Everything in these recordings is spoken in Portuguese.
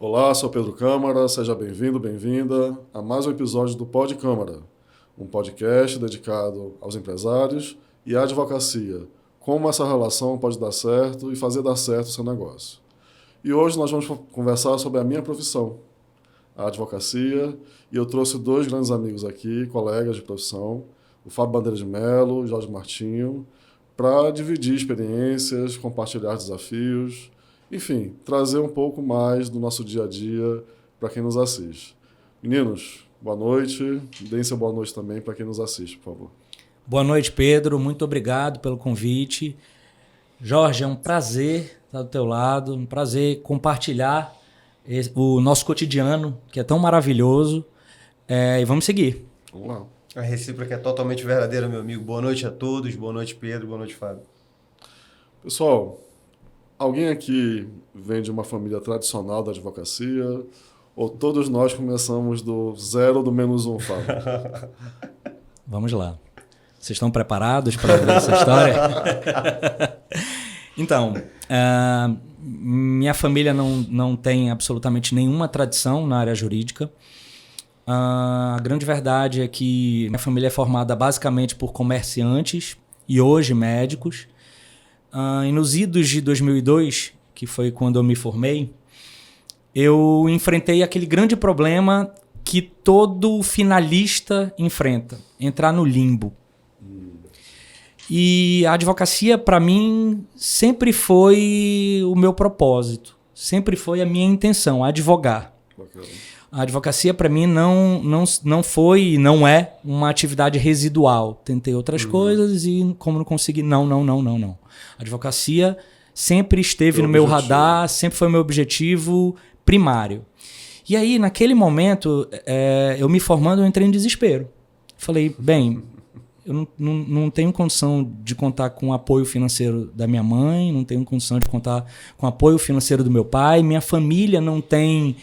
Olá, sou Pedro Câmara, seja bem-vindo, bem-vinda a mais um episódio do Pod Câmara, um podcast dedicado aos empresários e à advocacia, como essa relação pode dar certo e fazer dar certo o seu negócio. E hoje nós vamos conversar sobre a minha profissão, a advocacia, e eu trouxe dois grandes amigos aqui, colegas de profissão, o Fábio Bandeira de Mello, o Jorge Martinho, para dividir experiências, compartilhar desafios, enfim, trazer um pouco mais do nosso dia a dia para quem nos assiste. Meninos, boa noite. Deem seu boa noite também para quem nos assiste, por favor. Boa noite, Pedro. Muito obrigado pelo convite. Jorge, é um prazer estar do teu lado, um prazer compartilhar o nosso cotidiano, que é tão maravilhoso. E vamos seguir. Vamos lá. A recíproca é totalmente verdadeira, meu amigo. Boa noite a todos. Boa noite, Pedro. Boa noite, Fábio. Pessoal, alguém aqui vem de uma família tradicional da advocacia? Ou todos nós começamos do zero, do menos um, Fábio? Vamos lá. Vocês estão preparados para ver essa história? Então, minha família não tem absolutamente nenhuma tradição na área jurídica. A grande verdade é que minha família é formada basicamente por comerciantes e hoje médicos. E nos idos de 2002, que foi quando eu me formei, eu enfrentei aquele grande problema que todo finalista enfrenta, entrar no limbo. E a advocacia, para mim, sempre foi o meu propósito, sempre foi a minha intenção, advogar. Bacana. A advocacia, para mim, não foi e não é uma atividade residual. Tentei outras coisas e, como não consegui, não. A advocacia sempre esteve no meu radar, sempre foi meu objetivo primário. E aí, naquele momento, eu me formando, eu entrei em desespero. Falei, bem, eu não tenho condição de contar com o apoio financeiro da minha mãe, não tenho condição de contar com o apoio financeiro do meu pai, minha família não tem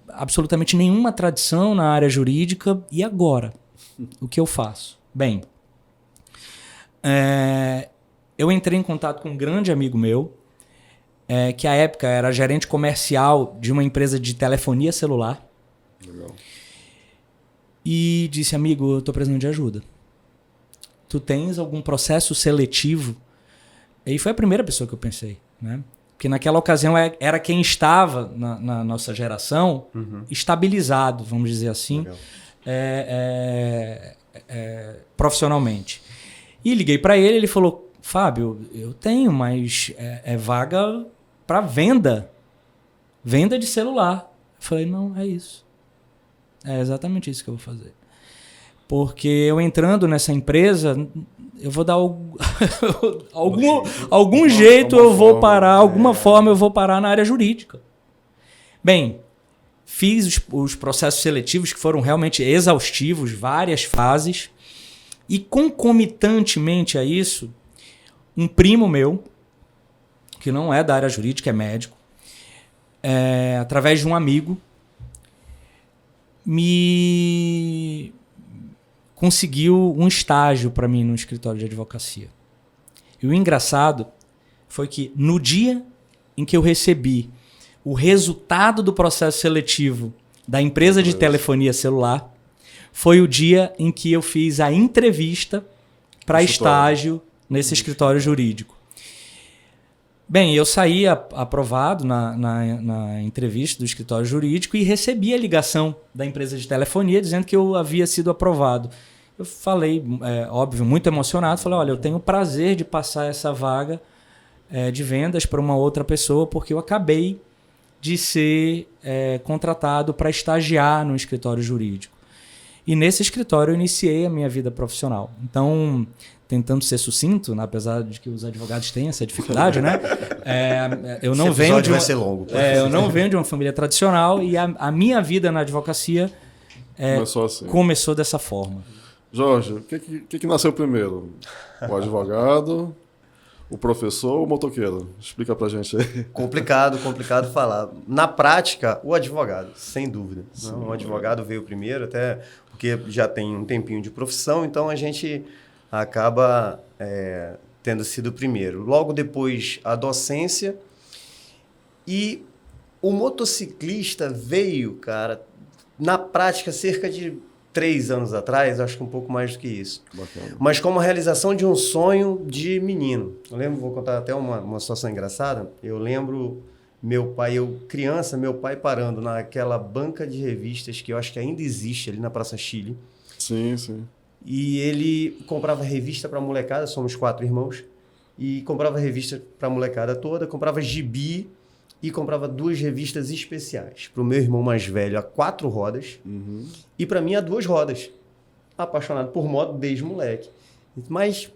absolutamente nenhuma tradição na área jurídica. E agora? O que eu faço? Bem, eu entrei em contato com um grande amigo meu, que à época era gerente comercial de uma empresa de telefonia celular. Legal. E disse, amigo, eu estou precisando de ajuda. Tu tens algum processo seletivo? E foi a primeira pessoa que eu pensei, né? Porque naquela ocasião era quem estava na nossa geração estabilizado, vamos dizer assim, profissionalmente. E liguei para ele, ele falou, Fábio, eu tenho, mas é vaga para venda de celular. Eu falei, não, é isso. É exatamente isso que eu vou fazer. Porque eu entrando nessa empresa, eu vou dar algum jeito, eu vou parar, alguma forma eu vou parar na área jurídica. Bem, fiz os processos seletivos que foram realmente exaustivos, várias fases, e concomitantemente a isso, um primo meu, que não é da área jurídica, é médico, através de um amigo, me conseguiu um estágio para mim no escritório de advocacia. E o engraçado foi que no dia em que eu recebi o resultado do processo seletivo da empresa de telefonia celular, foi o dia em que eu fiz a entrevista para estágio nesse escritório jurídico. Bem, eu saí aprovado na entrevista do escritório jurídico e recebi a ligação da empresa de telefonia dizendo que eu havia sido aprovado. Eu falei, óbvio, muito emocionado, falei, olha, eu tenho o prazer de passar essa vaga de vendas para uma outra pessoa porque eu acabei de ser contratado para estagiar no escritório jurídico. E nesse escritório eu iniciei a minha vida profissional. Então, tentando ser sucinto, né, apesar de que os advogados têm essa dificuldade, né? Eu não venho de vai ser longo. Eu não venho de uma família tradicional e a minha vida na advocacia começou dessa forma. Jorge, o que nasceu primeiro? O advogado, o professor ou o motoqueiro? Explica pra gente aí. Complicado falar. Na prática, o advogado, sem dúvida. Não, o advogado veio primeiro, até porque já tem um tempinho de profissão, então a gente acaba tendo sido o primeiro. Logo depois, a docência e O motociclista veio, cara, na prática, cerca de 3 anos atrás, acho que um pouco mais do que isso. Bacana. Mas como a realização de um sonho de menino. Eu lembro, vou contar até uma situação engraçada. Eu lembro meu pai, criança, meu pai parando naquela banca de revistas que eu acho que ainda existe ali na Praça Chile. Sim, sim. E ele comprava revista para molecada, somos 4 irmãos, e comprava revista para molecada toda, comprava gibi e comprava 2 revistas especiais. Para o meu irmão mais velho, a 4 rodas, e para mim, a 2 rodas. Apaixonado por moto desde moleque. Mas,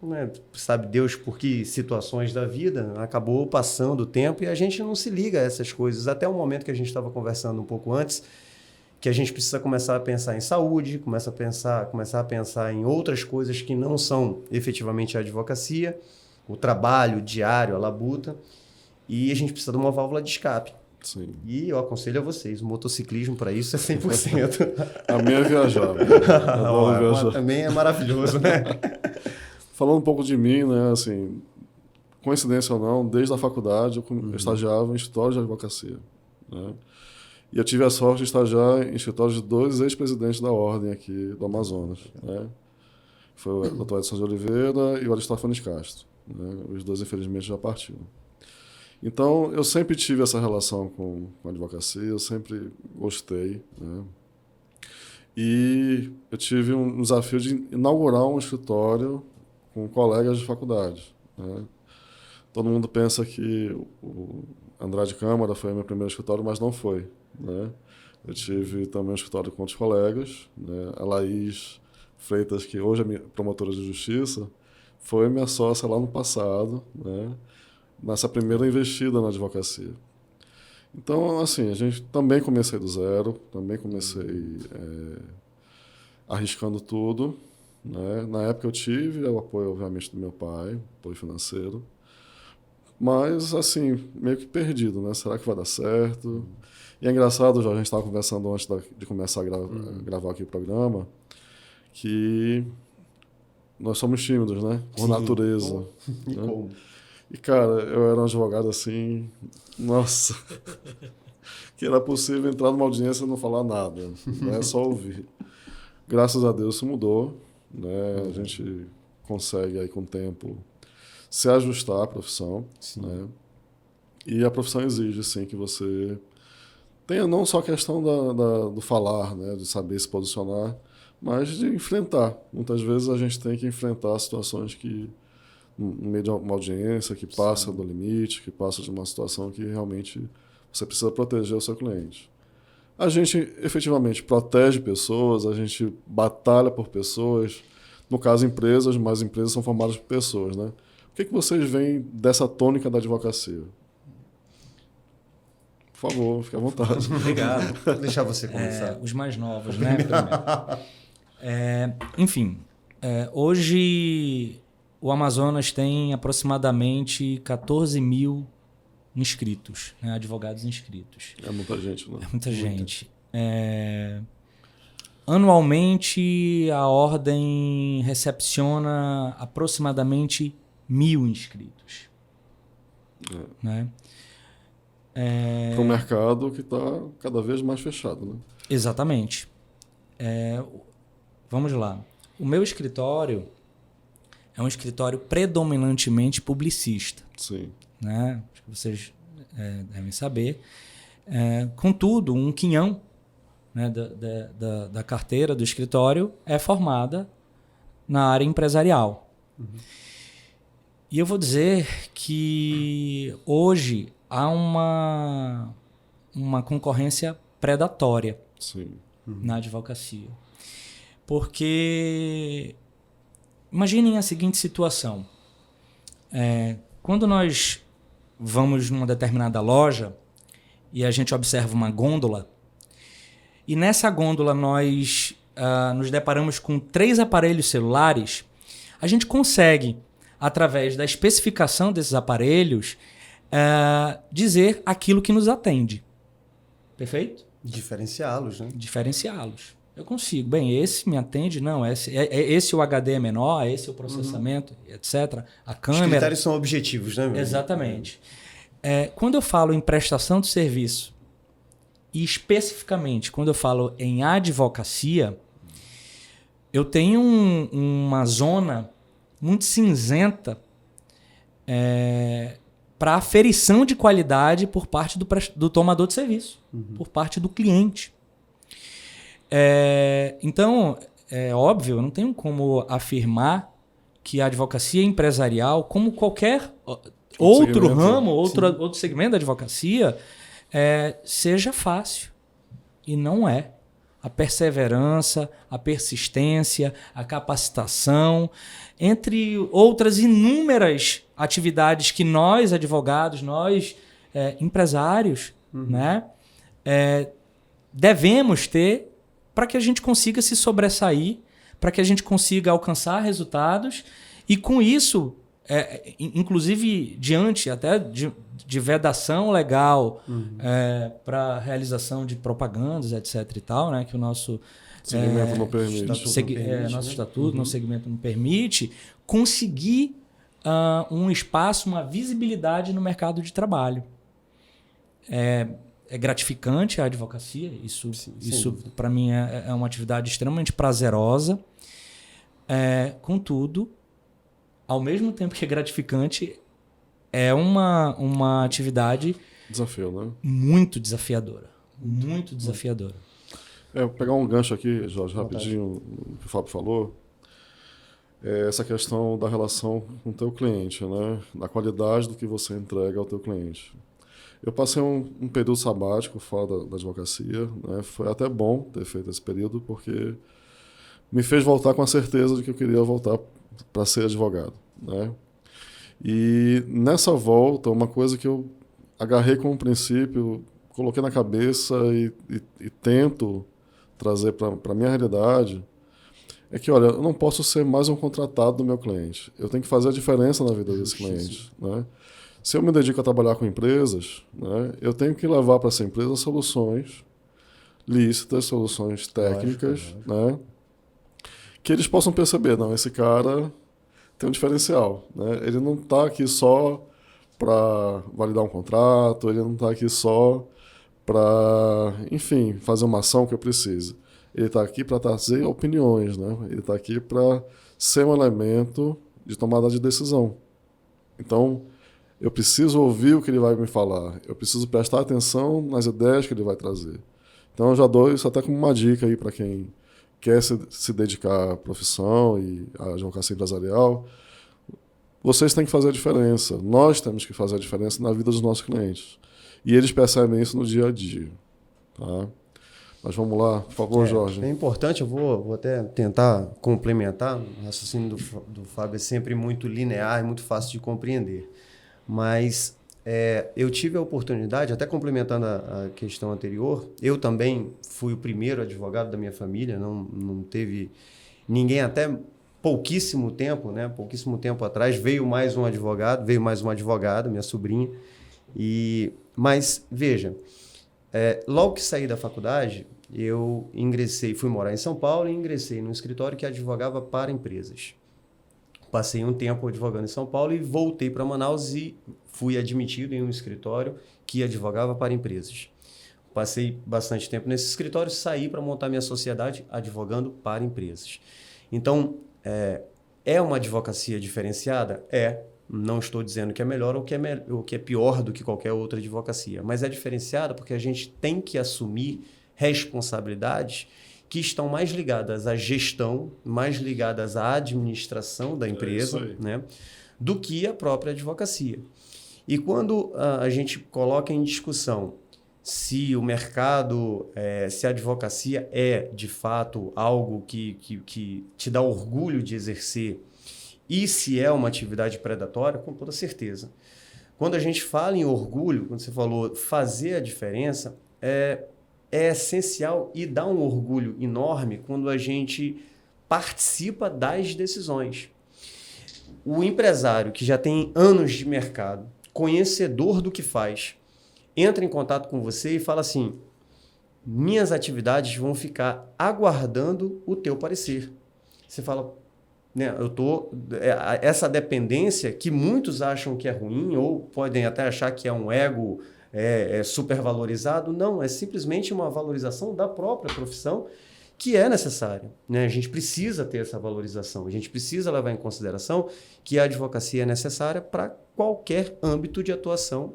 né, sabe Deus por que situações da vida, acabou passando o tempo e a gente não se liga a essas coisas. Até o momento que a gente estava conversando um pouco antes, que a gente precisa começar a pensar em saúde, começar a pensar em outras coisas que não são efetivamente a advocacia, o trabalho diário, a labuta, e a gente precisa de uma válvula de escape. Sim. E eu aconselho a vocês, o motociclismo para isso é 100%. A minha é viajar. Adoro viajar. Também é maravilhoso, né? Falando um pouco de mim, né, assim, coincidência ou não, desde a faculdade eu estagiava em escritório de advocacia, né? E eu tive a sorte de estagiar em escritórios de 2 ex-presidentes da ordem aqui do Amazonas, né? Foi o Dr. Edson de Oliveira e o Aristófanes Castro, né? Os 2, infelizmente, já partiram. Então, eu sempre tive essa relação com a advocacia, eu sempre gostei, né? E eu tive um desafio de inaugurar um escritório com colegas de faculdade, né? Todo mundo pensa que o Andrade Câmara foi o meu primeiro escritório, mas não foi, né? Eu tive também um escritório com outros colegas, né? A Laís Freitas, que hoje é minha promotora de justiça, foi minha sócia lá no passado, né? Nessa primeira investida na advocacia. Então, assim, a gente também comecei do zero, também comecei arriscando tudo, né? Na época eu tive o apoio, obviamente, do meu pai, apoio financeiro, mas, assim, meio que perdido, né? Será que vai dar certo? E é engraçado, já a gente estava conversando antes de começar a gravar aqui o programa, que nós somos tímidos, né? Por natureza. E né? como? E, cara, eu era um advogado assim, nossa, que era possível entrar numa audiência e não falar nada, né? Só ouvir. Graças a Deus isso mudou, né? A gente consegue aí com o tempo se ajustar à profissão, né? E a profissão exige, sim, que você tenha não só a questão do falar, né? De saber se posicionar, mas de enfrentar. Muitas vezes a gente tem que enfrentar situações que, no meio de uma audiência, que passa do limite, que passa de uma situação que realmente você precisa proteger o seu cliente. A gente efetivamente protege pessoas, a gente batalha por pessoas, no caso empresas, mas empresas são formadas por pessoas, né? O que vocês veem dessa tônica da advocacia? Por favor, fique à vontade. Obrigado. Vou deixar você começar. Os mais novos, né? Enfim, hoje o Amazonas tem aproximadamente 14 mil inscritos, né? Advogados inscritos. É muita gente, né? É muita gente. Anualmente, a ordem recepciona aproximadamente 1.000 inscritos. Né? Para um mercado que está cada vez mais fechado, né? Exatamente. Vamos lá. O meu escritório é um escritório predominantemente publicista. Sim. Né? Acho que vocês devem saber. Contudo, um quinhão, né, da carteira do escritório é formada na área empresarial. E eu vou dizer que hoje há uma concorrência predatória. Sim. Na advocacia. Porque imaginem a seguinte situação. Quando nós vamos numa determinada loja e a gente observa uma gôndola, e nessa gôndola nós nos deparamos com 3 aparelhos celulares, a gente consegue, através da especificação desses aparelhos, dizer aquilo que nos atende. Perfeito? Diferenciá-los, né? Diferenciá-los. Eu consigo. Bem, esse me atende? Não, esse o HD é menor, esse o processamento, etc. A câmera... Os critérios são objetivos, né? Exatamente. quando eu falo em prestação de serviço, e especificamente quando eu falo em advocacia, eu tenho uma zona muito cinzenta para aferição de qualidade por parte do tomador de serviço, por parte do cliente. Então, é óbvio, eu não tenho como afirmar que a advocacia empresarial, como qualquer outro ramo, outro segmento da advocacia, seja fácil. E não é. A perseverança, a persistência, a capacitação, entre outras inúmeras atividades que nós, advogados, nós, empresários, né, devemos ter para que a gente consiga se sobressair, para que a gente consiga alcançar resultados e, com isso, inclusive diante até de vedação legal para realização de propagandas, etc. e tal, né, que o nosso segmento não permite. Nosso estatuto, nosso segmento não permite, conseguir um espaço, uma visibilidade no mercado de trabalho. É gratificante a advocacia, isso para mim é uma atividade extremamente prazerosa. Contudo, ao mesmo tempo que é gratificante, é uma atividade desafio, né? Muito desafiadora. Muito desafiadora. Vou pegar um gancho aqui, Jorge, rapidinho, o que o Fábio falou. Essa questão da relação com o teu cliente, né? Da qualidade do que você entrega ao teu cliente. Eu passei um período sabático fora da advocacia, né? Foi até bom ter feito esse período, porque me fez voltar com a certeza de que eu queria voltar para ser advogado, né? E nessa volta, uma coisa que eu agarrei como princípio, coloquei na cabeça e tento trazer para a minha realidade, é que, olha, eu não posso ser mais um contratado do meu cliente. Eu tenho que fazer a diferença na vida desse cliente, né? Se eu me dedico a trabalhar com empresas, né, eu tenho que levar para essa empresa soluções lícitas, soluções técnicas, né, que eles possam perceber, não, esse cara tem um diferencial, né? Ele não está aqui só para validar um contrato, ele não está aqui só para, enfim, fazer uma ação que eu precise. Ele está aqui para trazer opiniões, né? Ele está aqui para ser um elemento de tomada de decisão. Então, eu preciso ouvir o que ele vai me falar. Eu preciso prestar atenção nas ideias que ele vai trazer. Então, eu já dou isso até como uma dica aí para quem quer se dedicar à profissão e à advocacia empresarial. Vocês têm que fazer a diferença. Nós temos que fazer a diferença na vida dos nossos clientes. E eles percebem isso no dia a dia. Tá? Mas vamos lá, por favor, Jorge. É importante, eu vou até tentar complementar. O raciocínio do Fábio é sempre muito linear e muito fácil de compreender. Mas eu tive a oportunidade, até complementando a questão anterior, eu também fui o primeiro advogado da minha família, não teve ninguém até pouquíssimo tempo, né? Pouquíssimo tempo atrás, veio mais uma advogada, minha sobrinha. Mas, veja, logo que saí da faculdade, eu fui morar em São Paulo e ingressei num escritório que advogava para empresas. Passei um tempo advogando em São Paulo e voltei para Manaus e fui admitido em um escritório que advogava para empresas. Passei bastante tempo nesse escritório, saí para montar minha sociedade advogando para empresas. Então, é uma advocacia diferenciada? Não estou dizendo que é melhor ou que é pior do que qualquer outra advocacia, mas é diferenciada porque a gente tem que assumir responsabilidades que estão mais ligadas à gestão, mais ligadas à administração da empresa, né, do que a própria advocacia. E quando a gente coloca em discussão se o mercado, se a advocacia é, de fato, algo que te dá orgulho de exercer e se é uma atividade predatória, com toda certeza. Quando a gente fala em orgulho, quando você falou fazer a diferença, é essencial e dá um orgulho enorme quando a gente participa das decisões. O empresário que já tem anos de mercado, conhecedor do que faz, entra em contato com você e fala assim: minhas atividades vão ficar aguardando o teu parecer. Você fala: né? Essa dependência que muitos acham que é ruim ou podem até achar que é um ego supervalorizado, não, é simplesmente uma valorização da própria profissão que é necessária, né? A gente precisa ter essa valorização, a gente precisa levar em consideração que a advocacia é necessária para qualquer âmbito de atuação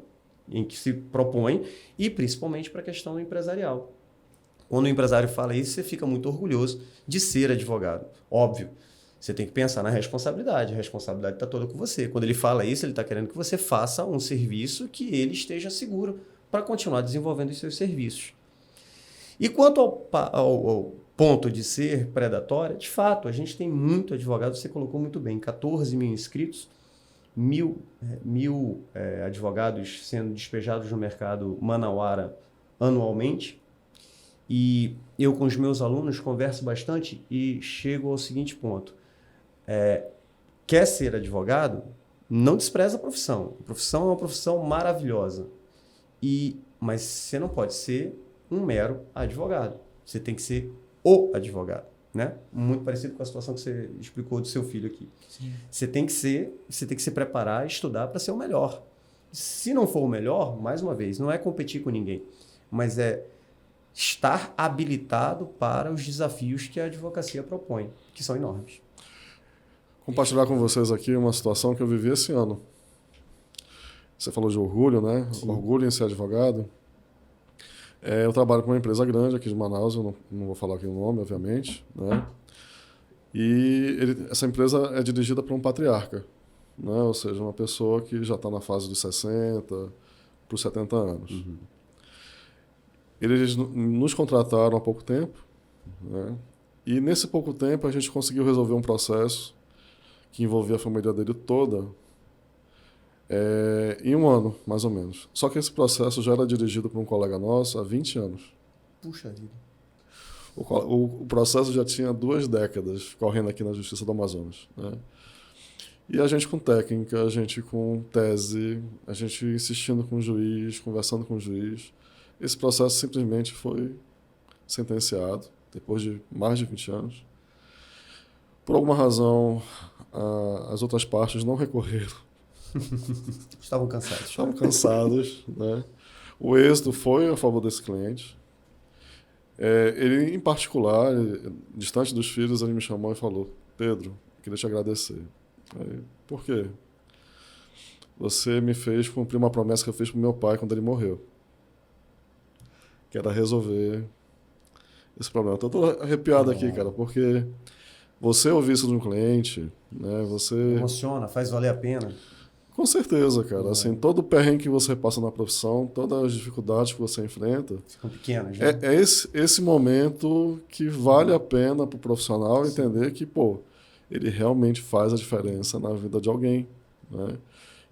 em que se propõe e principalmente para a questão empresarial. Quando o empresário fala isso, você fica muito orgulhoso de ser advogado. Óbvio, você tem que pensar na responsabilidade. A responsabilidade está toda com você. Quando ele fala isso, ele está querendo que você faça um serviço que ele esteja seguro para continuar desenvolvendo os seus serviços. E quanto ao ponto de ser predatória, de fato, a gente tem muito advogado, você colocou muito bem, 14 mil inscritos, mil advogados sendo despejados no mercado manauara anualmente. E eu, com os meus alunos, converso bastante e chego ao seguinte ponto. Quer ser advogado? Não despreza a profissão. A profissão é uma profissão maravilhosa. Mas você não pode ser um mero advogado. Você tem que ser o advogado, né? Muito parecido com a situação que você explicou do seu filho aqui. Sim. Você tem que se preparar, estudar para ser o melhor. Se não for o melhor, mais uma vez, não é competir com ninguém, mas é estar habilitado para os desafios que a advocacia propõe, que são enormes. Compartilhar com vocês aqui uma situação que eu vivi esse ano. Você falou de orgulho, né? Sim. Orgulho em ser advogado. Eu trabalho com uma empresa grande aqui de Manaus, eu não vou falar aqui o nome, obviamente, né? E essa empresa é dirigida por um patriarca, né? Ou seja, uma pessoa que já está na fase dos 60 para os 70 anos. Uhum. Eles nos contrataram há pouco tempo, né? E nesse pouco tempo a gente conseguiu resolver um processo que envolvia a família dele toda em um ano, mais ou menos. Só que esse processo já era dirigido por um colega nosso há 20 anos. Puxa vida. O processo já tinha 2 décadas correndo aqui na Justiça do Amazonas, né? E a gente com técnica, a gente com tese, a gente insistindo com o juiz, conversando com o juiz. Esse processo simplesmente foi sentenciado, depois de mais de 20 anos. Por alguma razão, as outras partes não recorreram. Estavam cansados. Estavam cansados, né? O êxito foi a favor desse cliente. Ele, em particular, distante dos filhos, ele me chamou e falou: Pedro, queria te agradecer. Aí, por quê? Você me fez cumprir uma promessa que eu fiz para o meu pai quando ele morreu, que era resolver esse problema. Estou todo arrepiado aqui, cara, porque você ouvir isso de um cliente, né? Você emociona, faz valer a pena. Com certeza, cara. Assim, todo o perrengue que você passa na profissão, todas as dificuldades que você enfrenta, ficam pequenas, né? É esse momento que vale a pena para o profissional entender que, ele realmente faz a diferença na vida de alguém, né?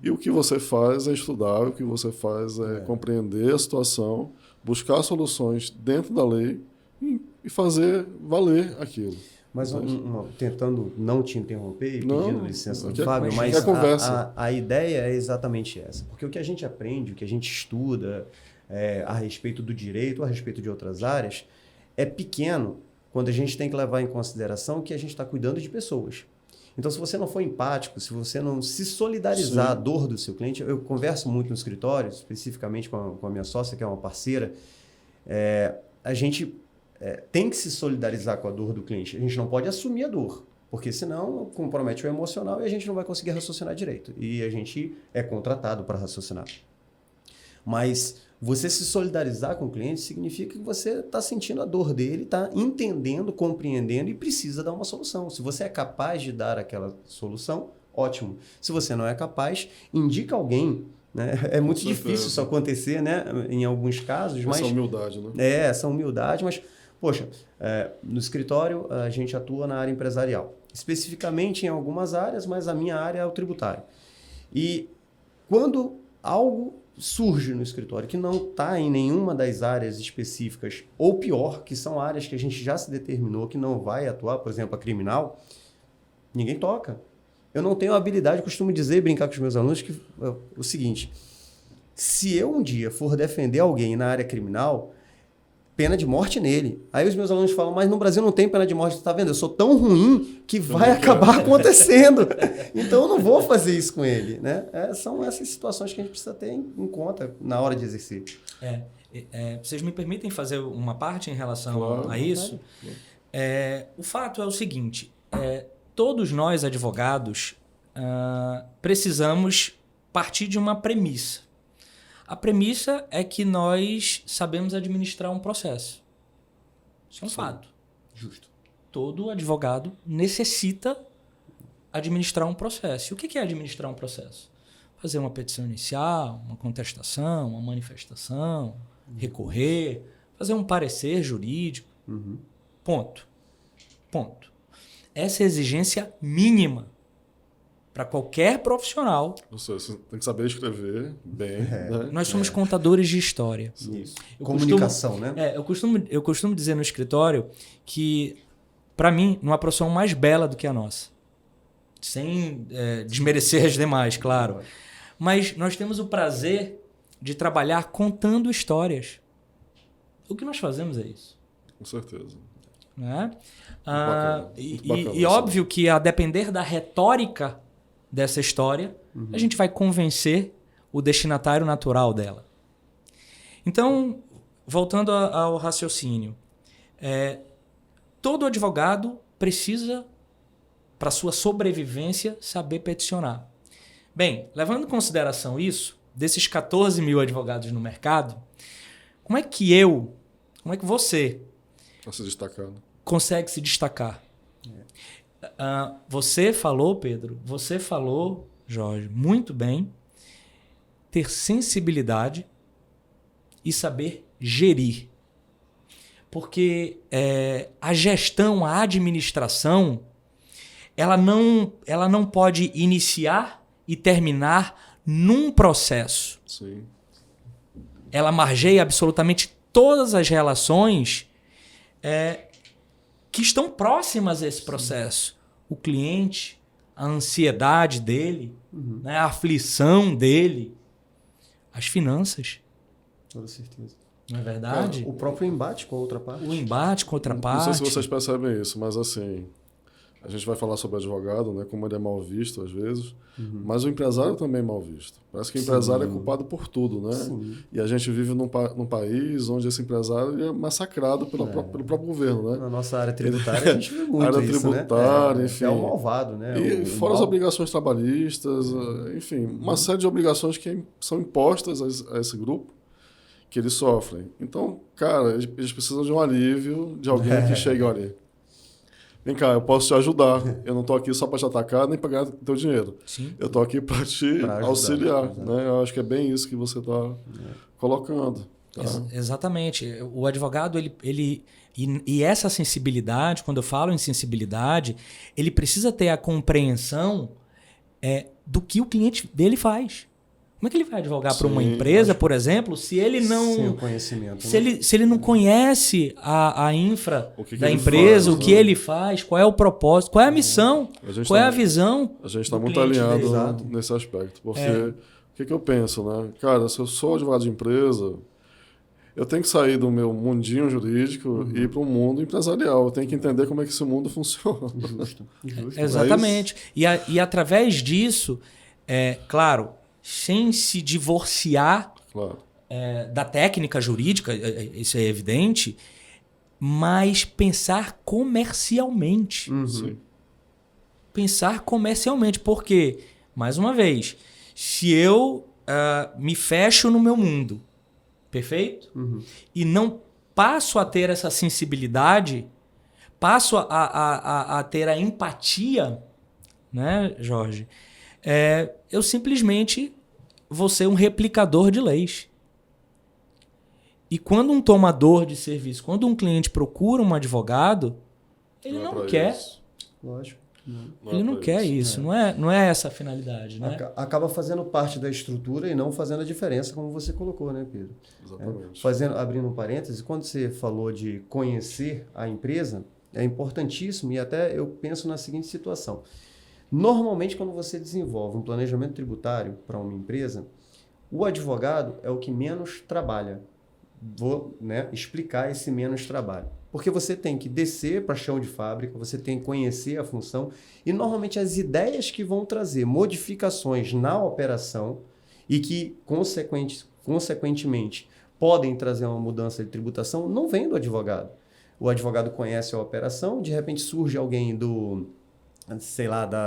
E o que você faz é estudar, o que você faz é compreender a situação, buscar soluções dentro da lei e fazer valer aquilo. Mas tentando não te interromper e pedindo licença do Fábio, mas a ideia é exatamente essa. Porque o que a gente aprende, o que a gente estuda a respeito do direito, a respeito de outras áreas, é pequeno quando a gente tem que levar em consideração que a gente está cuidando de pessoas. Então, se você não for empático, se você não se solidarizar à dor do seu cliente, eu converso muito no escritório, especificamente com a minha sócia, que é uma parceira, a gente tem que se solidarizar com a dor do cliente. A gente não pode assumir a dor, porque senão compromete o emocional e a gente não vai conseguir raciocinar direito. E a gente é contratado para raciocinar. Mas você se solidarizar com o cliente significa que você está sentindo a dor dele, está entendendo, compreendendo e precisa dar uma solução. Se você é capaz de dar aquela solução, ótimo. Se você não é capaz, indica alguém. Né? É muito difícil isso acontecer, né? Em alguns casos. Essa humildade, né? Essa humildade, mas poxa, no escritório a gente atua na área empresarial. Especificamente em algumas áreas, mas a minha área é o tributário. E quando algo surge no escritório que não está em nenhuma das áreas específicas, ou pior, que são áreas que a gente já se determinou que não vai atuar, por exemplo, a criminal, ninguém toca. Eu não tenho habilidade, costumo dizer, brincar com os meus alunos, que o seguinte: se eu um dia for defender alguém na área criminal, pena de morte nele. Aí os meus alunos falam, mas no Brasil não tem pena de morte, tá vendo? Eu sou tão ruim que vai acabar acontecendo. Então eu não vou fazer isso com ele, né? São essas situações que a gente precisa ter em conta na hora de exercer. Vocês me permitem fazer uma parte em relação Claro. a isso? O fato é o seguinte, todos nós advogados precisamos partir de uma premissa. A premissa é que nós sabemos administrar um processo. Isso é um fato. Justo. Todo advogado necessita administrar um processo. E o que é administrar um processo? Fazer uma petição inicial, uma contestação, uma manifestação, recorrer, fazer um parecer jurídico. Ponto. Essa é a exigência mínima para qualquer profissional. Ou seja, você tem que saber escrever bem. Né? Nós somos contadores de história. Isso. Comunicação, né? Eu costumo dizer no escritório que, para mim, não há profissão mais bela do que a nossa. Sem desmerecer as demais, claro. Mas nós temos o prazer de trabalhar contando histórias. O que nós fazemos é isso. Com certeza. Né? Bacana, muito bacana, E óbvio que, a depender da retórica dessa história, a gente vai convencer o destinatário natural dela. Então, voltando ao raciocínio, todo advogado precisa, para sua sobrevivência, saber peticionar. Bem, levando em consideração isso, desses 14 mil advogados no mercado, como é que você Para se destacar. Né? consegue se destacar? Você falou, Pedro, Jorge, muito bem, ter sensibilidade e saber gerir. Porque a gestão, a administração, ela não pode iniciar e terminar num processo. Sim. Ela margeia absolutamente todas as relações que estão próximas a esse processo. O cliente, a ansiedade dele, né, a aflição dele, as finanças. Toda certeza. Não é verdade? O próprio embate com a outra parte. O embate com outra Não parte. sei se vocês percebem isso, mas assim, a gente vai falar sobre advogado, né, como ele é mal visto às vezes, mas o empresário também é mal visto. Parece que o empresário é culpado por tudo, né? Sim. E a gente vive num país onde esse empresário é massacrado pelo próprio governo, né? Na nossa área tributária a gente vê muito área isso, tributária, né? enfim. É o malvado, né? E fora as obrigações trabalhistas, enfim, uma série de obrigações que são impostas a esse grupo que eles sofrem. Então, cara, eles precisam de um alívio, de alguém que chegue, olha, vem cá, eu posso te ajudar. Eu não estou aqui só para te atacar nem para ganhar teu dinheiro. Sim. Eu estou aqui para te auxiliar. Né? Eu acho que é bem isso que você está colocando. Tá? Exatamente. O advogado, e essa sensibilidade, quando eu falo em sensibilidade, ele precisa ter a compreensão do que o cliente dele faz. Como é que ele vai advogar para uma empresa, por exemplo, se ele não... Sem o conhecimento. Se ele não conhece a infra da ele empresa, faz, o que ele faz, qual é o propósito, qual é a missão, qual é a visão. A gente está do muito cliente alinhado dele. nesse aspecto. Porque o que eu penso, né? Cara, se eu sou advogado de empresa, eu tenho que sair do meu mundinho jurídico e ir para um mundo empresarial. Eu tenho que entender como é que esse mundo funciona. Justo. Exatamente. E através disso, claro, sem se divorciar Claro. da técnica jurídica, isso é evidente, mas pensar comercialmente. Sim. Pensar comercialmente, porque, mais uma vez, se eu me fecho no meu mundo, perfeito? E não passo a ter essa sensibilidade, passo a ter a empatia, né, Jorge? Eu simplesmente vou ser um replicador de leis. E quando um tomador de serviço, quando um cliente procura um advogado, ele não quer. Isso. Lógico. Ele não quer isso. Não é essa a finalidade, né? Acaba fazendo parte da estrutura e não fazendo a diferença, como você colocou, né, Pedro? Exatamente. Abrindo um parêntese, quando você falou de conhecer a empresa, é importantíssimo e até eu penso na seguinte situação. Normalmente, quando você desenvolve um planejamento tributário para uma empresa, o advogado é o que menos trabalha. vou, né, explicar esse menos trabalho. Porque você tem que descer para chão de fábrica, você tem que conhecer a função e normalmente as ideias que vão trazer modificações na operação e que, consequentemente, podem trazer uma mudança de tributação, não vem do advogado. O advogado conhece a operação, de repente surge alguém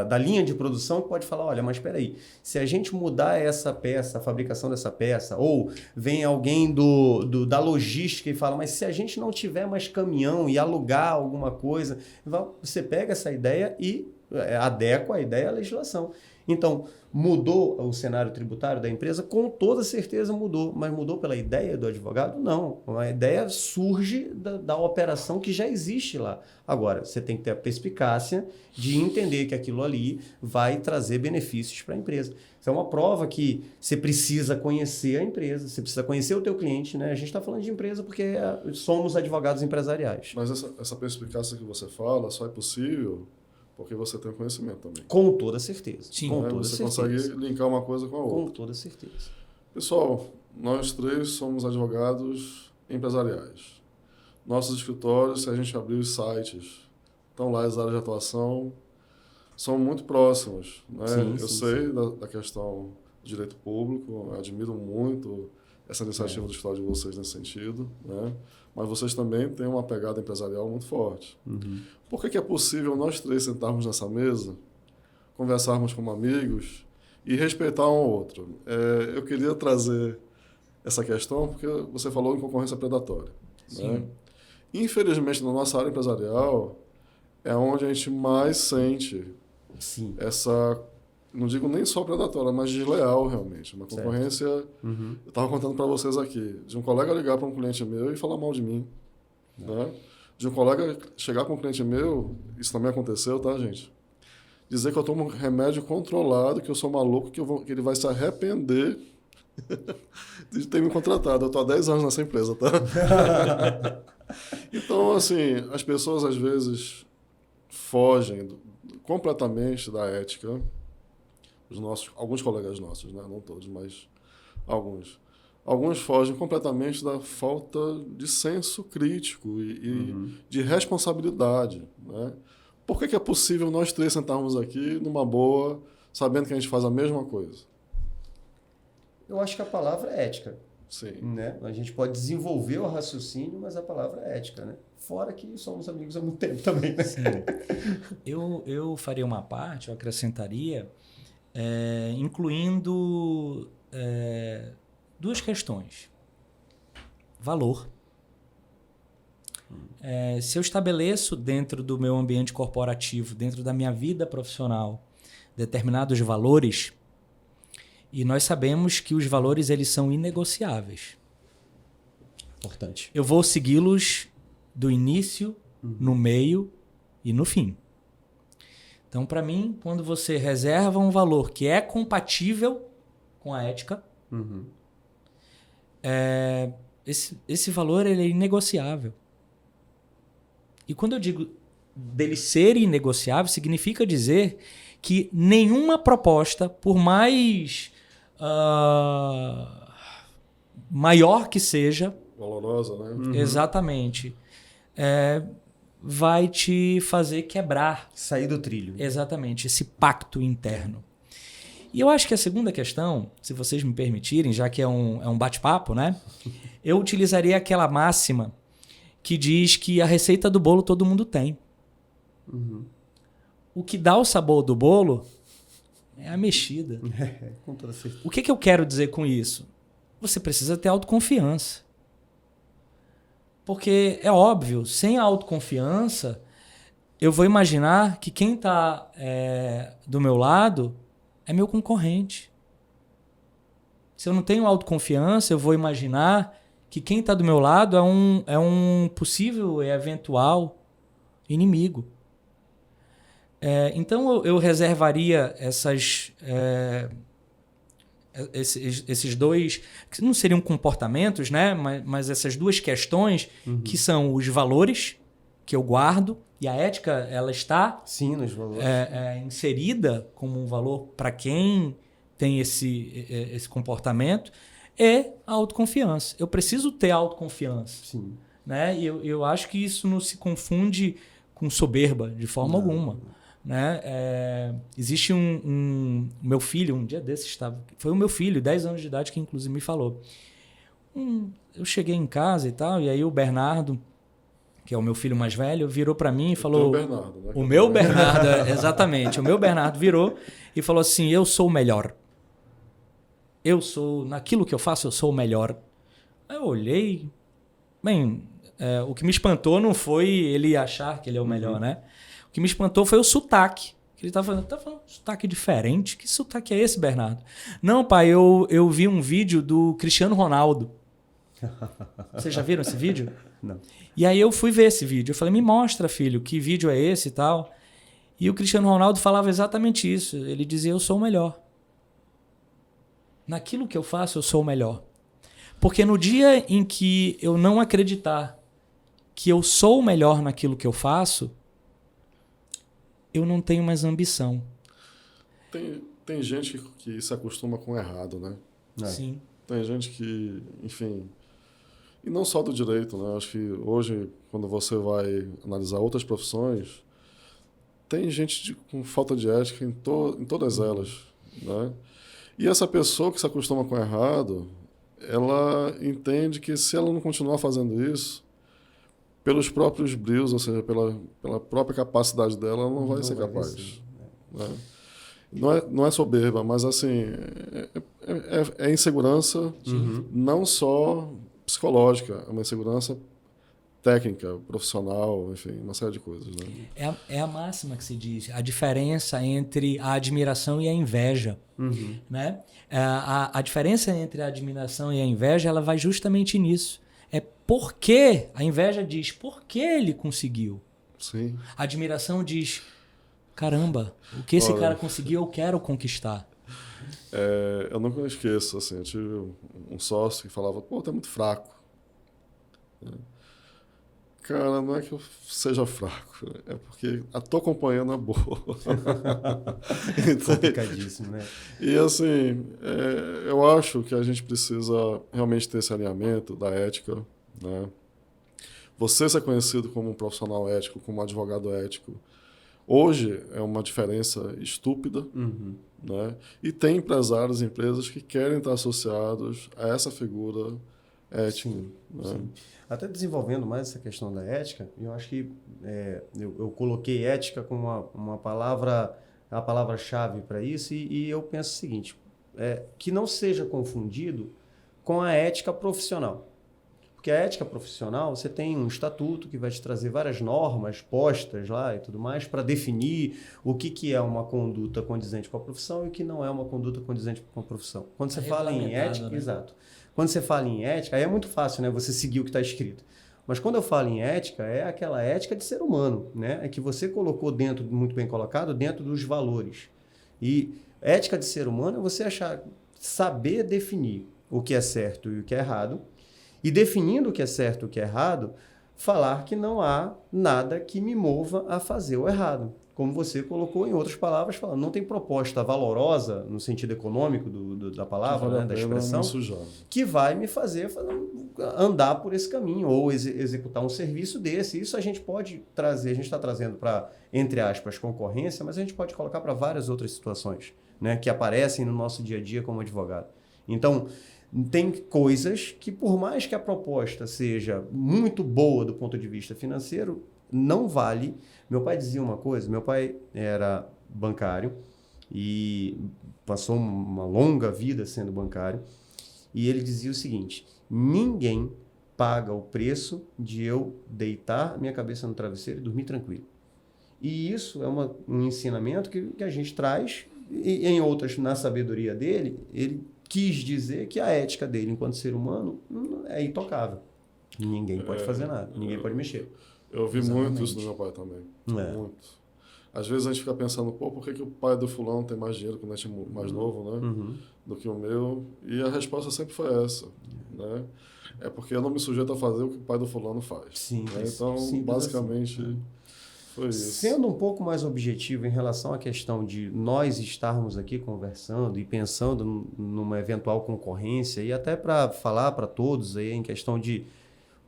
da linha de produção que pode falar, olha, mas espera aí, se a gente mudar essa peça, a fabricação dessa peça, ou vem alguém da logística e fala, mas se a gente não tiver mais caminhão e alugar alguma coisa, você pega essa ideia e adequa a ideia à legislação. Então, mudou o cenário tributário da empresa? Com toda certeza mudou. Mas mudou pela ideia do advogado? Não. A ideia surge da operação que já existe lá. Agora, você tem que ter a perspicácia de entender que aquilo ali vai trazer benefícios para a empresa. Isso é uma prova que você precisa conhecer a empresa, você precisa conhecer o teu cliente, né? A gente está falando de empresa porque somos advogados empresariais. Mas essa perspicácia que você fala só é possível porque você tem conhecimento também. Com toda certeza. Sim, com né? toda Você certeza. consegue linkar uma coisa com a outra. Com toda certeza. Pessoal, nós três somos advogados empresariais. Nossos escritórios, se a gente abrir os sites, estão lá as áreas de atuação, são muito próximos. Né? Eu sei da questão do direito público, eu admiro muito essa iniciativa do escritório de vocês nesse sentido, né? Mas vocês também têm uma pegada empresarial muito forte. Uhum. Por que é possível nós três sentarmos nessa mesa, conversarmos como amigos e respeitar um ao outro? Eu queria trazer essa questão porque você falou em concorrência predatória. Né? Infelizmente, na nossa área empresarial, é onde a gente mais sente essa, não digo nem só predatória, mas desleal realmente. Uma concorrência, eu estava contando para vocês aqui, de um colega ligar para um cliente meu e falar mal de mim. Né? De um colega chegar com um cliente meu, isso também aconteceu, tá, gente? Dizer que eu tomo um remédio controlado, que eu sou maluco, que ele vai se arrepender de ter me contratado. Eu estou há 10 anos nessa empresa, tá? Então, assim, as pessoas às vezes fogem completamente da ética. Alguns colegas nossos, né? Não todos, mas alguns. Alguns fogem completamente da falta de senso crítico e de responsabilidade. Né? Por que é possível nós três sentarmos aqui numa boa, sabendo que a gente faz a mesma coisa? Eu acho que a palavra é ética. Sim. Né? A gente pode desenvolver o raciocínio, mas a palavra é ética. Né? Fora que somos amigos há muito tempo também. Né? Sim. Eu faria uma parte, eu acrescentaria, incluindo duas questões. Valor. Se eu estabeleço dentro do meu ambiente corporativo, dentro da minha vida profissional, determinados valores, e nós sabemos que os valores eles são inegociáveis. Importante. Eu vou segui-los do início, no meio e no fim. Então, para mim, quando você reserva um valor que é compatível com a ética, esse valor ele é inegociável. E quando eu digo dele ser inegociável, significa dizer que nenhuma proposta, por mais maior que seja, valorosa, né? Exatamente, vai te fazer quebrar. Sair do trilho. Exatamente, esse pacto interno. E eu acho que a segunda questão, se vocês me permitirem, já que é um bate-papo, né? Eu utilizaria aquela máxima que diz que a receita do bolo todo mundo tem. O que dá o sabor do bolo é a mexida. Com toda certeza. O que eu quero dizer com isso? Você precisa ter autoconfiança. Porque é óbvio, sem a autoconfiança, eu vou imaginar que quem está do meu lado é meu concorrente. Se eu não tenho autoconfiança, eu vou imaginar que quem está do meu lado é um possível e eventual inimigo. Então eu reservaria esses dois, que não seriam comportamentos, né? Mas essas duas questões que são os valores que eu guardo, e a ética ela está Sim, nos valores. Inserida como um valor para quem tem esse comportamento, é a autoconfiança. Eu preciso ter autoconfiança. Sim. Né? E eu acho que isso não se confunde com soberba de forma alguma. Né? Existe meu filho, um dia desses foi o meu filho, 10 anos de idade, que inclusive me falou. Eu cheguei em casa e tal, e aí o Bernardo, que é o meu filho mais velho, virou para mim e falou... O Bernardo, né? O meu Bernardo, exatamente. O meu Bernardo virou e falou assim, eu sou o melhor. Naquilo que eu faço, eu sou o melhor. Aí eu olhei... Bem, o que me espantou não foi ele achar que ele é o melhor, né? O que me espantou foi o sotaque. Ele tá falando sotaque diferente? Que sotaque é esse, Bernardo? Não, pai, eu vi um vídeo do Cristiano Ronaldo. Vocês já viram esse vídeo? Não. E aí eu fui ver esse vídeo. Eu falei, me mostra, filho, que vídeo é esse e tal. E o Cristiano Ronaldo falava exatamente isso. Ele dizia, eu sou o melhor. Naquilo que eu faço, eu sou o melhor. Porque no dia em que eu não acreditar que eu sou o melhor naquilo que eu faço, eu não tenho mais ambição. Tem gente que se acostuma com o errado, né? Sim. Tem gente que, enfim... E não só do direito, né? Acho que hoje, quando você vai analisar outras profissões, tem gente com falta de ética em todas elas, né? E essa pessoa que se acostuma com o errado, ela entende que se ela não continuar fazendo isso, pelos próprios brios, ou seja, pela própria capacidade dela, ela não vai ser capaz. Né? Não é soberba, mas assim, é insegurança, não só psicológica, é uma insegurança técnica, profissional, enfim, uma série de coisas. Né? É a máxima que se diz, a diferença entre a admiração e a inveja. Né? A diferença entre a admiração e a inveja, ela vai justamente nisso. É porque a inveja diz, por que ele conseguiu? Sim. A admiração diz, caramba, o que esse cara conseguiu, eu quero conquistar. Eu nunca esqueço, assim, eu tive um sócio que falava, pô, tu é muito fraco. Cara, não é que eu seja fraco, é porque a tua companhia é boa. Complicadíssimo, né? E assim, eu acho que a gente precisa realmente ter esse alinhamento da ética, né? Você ser conhecido como um profissional ético, como um advogado ético, hoje é uma diferença estúpida, né? E tem empresários e empresas que querem estar associados a essa figura ética. Sim, né? sim. Até desenvolvendo mais essa questão da ética, eu acho que eu coloquei ética como uma palavra, a palavra-chave para isso, e eu penso o seguinte, que não seja confundido com a ética profissional. Porque a ética profissional, você tem um estatuto que vai te trazer várias normas postas lá e tudo mais para definir o que é uma conduta condizente com a profissão e o que não é uma conduta condizente com a profissão. Quando você fala em ética, né? exato. Quando você fala em ética, aí é muito fácil, né? Você seguir o que está escrito. Mas quando eu falo em ética, é aquela ética de ser humano, né? É que você colocou dentro, muito bem colocado, dentro dos valores. E ética de ser humano é você saber definir o que é certo e o que é errado. E definindo o que é certo e o que é errado, falar que não há nada que me mova a fazer o errado. Como você colocou em outras palavras, falando, não tem proposta valorosa, no sentido econômico da palavra, né, da expressão, que vai me fazer andar por esse caminho ou executar um serviço desse. Isso a gente pode trazer, a gente está trazendo para, entre aspas, concorrência, mas a gente pode colocar para várias outras situações, né, que aparecem no nosso dia a dia como advogado. Então, tem coisas que, por mais que a proposta seja muito boa do ponto de vista financeiro, não vale. Meu pai dizia uma coisa, meu pai era bancário e passou uma longa vida sendo bancário, e ele dizia o seguinte, ninguém paga o preço de eu deitar minha cabeça no travesseiro e dormir tranquilo. E isso é um ensinamento que a gente traz, e em outras, na sabedoria dele, ele quis dizer que a ética dele enquanto ser humano é intocável. Ninguém pode fazer nada, ninguém pode mexer. Eu ouvi muito isso do meu pai também. Muito. Às vezes a gente fica pensando, pô, por que o pai do fulano tem mais dinheiro quando a gente é mais novo, né? Do que o meu? E a resposta sempre foi essa, né? É porque eu não me sujeito a fazer o que o pai do fulano faz. Sim, né? Então, basicamente, Foi isso. Sendo um pouco mais objetivo em relação à questão de nós estarmos aqui conversando e pensando numa eventual concorrência e até para falar para todos aí em questão de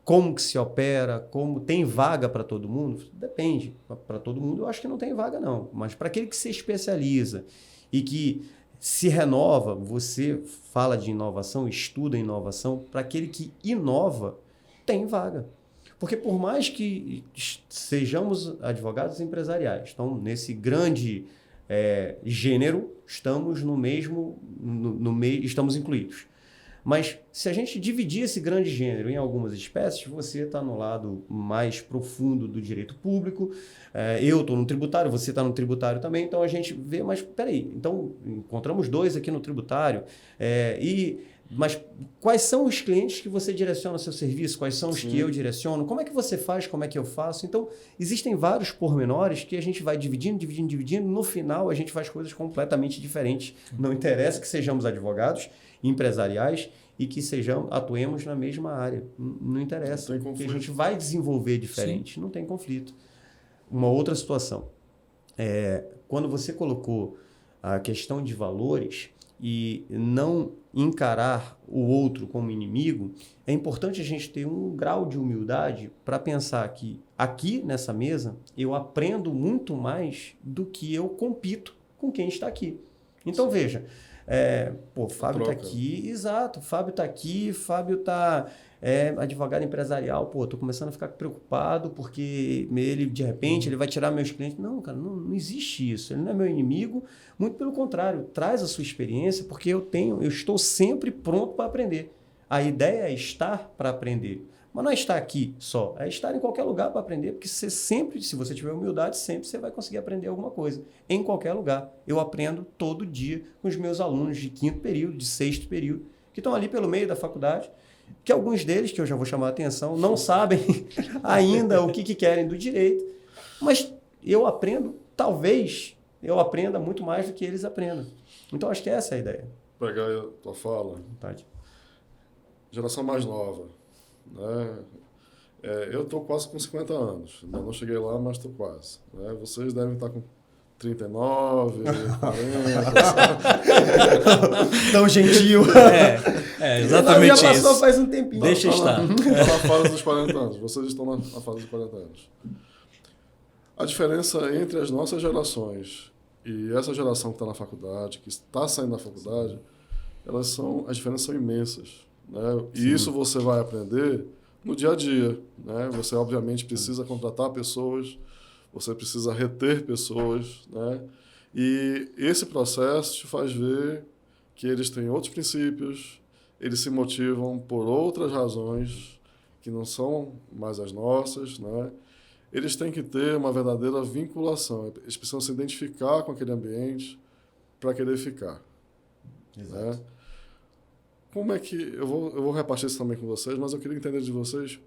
como que se opera, como tem vaga para todo mundo, depende. Para todo mundo eu acho que não tem vaga não, mas para aquele que se especializa e que se renova, você fala de inovação, estuda inovação, para aquele que inova, tem vaga. Porque por mais que sejamos advogados empresariais, então nesse grande gênero, estamos no mesmo, estamos incluídos. Mas se a gente dividir esse grande gênero em algumas espécies, você está no lado mais profundo do direito público, eu estou no tributário, você está no tributário também, então a gente vê, mas peraí, então encontramos dois aqui no tributário, mas quais são os clientes que você direciona o seu serviço? Quais são os que eu direciono? Como é que você faz? Como é que eu faço? Então, existem vários pormenores que a gente vai dividindo. No final, a gente faz coisas completamente diferentes. Não interessa que sejamos advogados, empresariais e que atuemos na mesma área. Não interessa. Não tem conflito. Porque a gente vai desenvolver diferente. Não tem conflito. Uma outra situação. Quando você colocou a questão de valores e não encarar o outro como inimigo, é importante a gente ter um grau de humildade para pensar que aqui nessa mesa eu aprendo muito mais do que eu compito com quem está aqui. Então, veja, Fábio está aqui, exato, Fábio está aqui, Fábio está advogado empresarial, estou começando a ficar preocupado porque ele, de repente, ele vai tirar meus clientes. Não, cara, não existe isso, ele não é meu inimigo, muito pelo contrário, traz a sua experiência, porque eu estou sempre pronto para aprender. A ideia é estar para aprender, mas não é estar aqui só, é estar em qualquer lugar para aprender, porque você sempre, se você tiver humildade, sempre você vai conseguir aprender alguma coisa, em qualquer lugar. Eu aprendo todo dia com os meus alunos de 5º período, de 6º período, que estão ali pelo meio da faculdade, que alguns deles, que eu já vou chamar a atenção, não sabem ainda o que querem do direito, mas eu aprendo, talvez eu aprenda muito mais do que eles aprendam. Então, acho que essa é a ideia. Pegar a tua fala. Vontade. Geração mais nova, né? Eu estou quase com 50 anos, ainda não cheguei lá, mas estou quase. Né? Vocês devem estar com 39, 40. Tão gentil. Exatamente isso. Já passou faz um tempinho. Deixa estar. Está na fase dos 40 anos. Vocês estão na fase dos 40 anos. A diferença entre as nossas gerações e essa geração que está na faculdade, que está saindo da faculdade, as diferenças são imensas. Né? E isso você vai aprender no dia a dia. Né? Você, obviamente, precisa contratar pessoas, você precisa reter pessoas, né? E esse processo te faz ver que eles têm outros princípios, eles se motivam por outras razões que não são mais as nossas, né? Eles têm que ter uma verdadeira vinculação, eles precisam se identificar com aquele ambiente para querer ficar. Exato. Né? Como é que... Eu vou repartir isso também com vocês, mas eu queria entender de vocês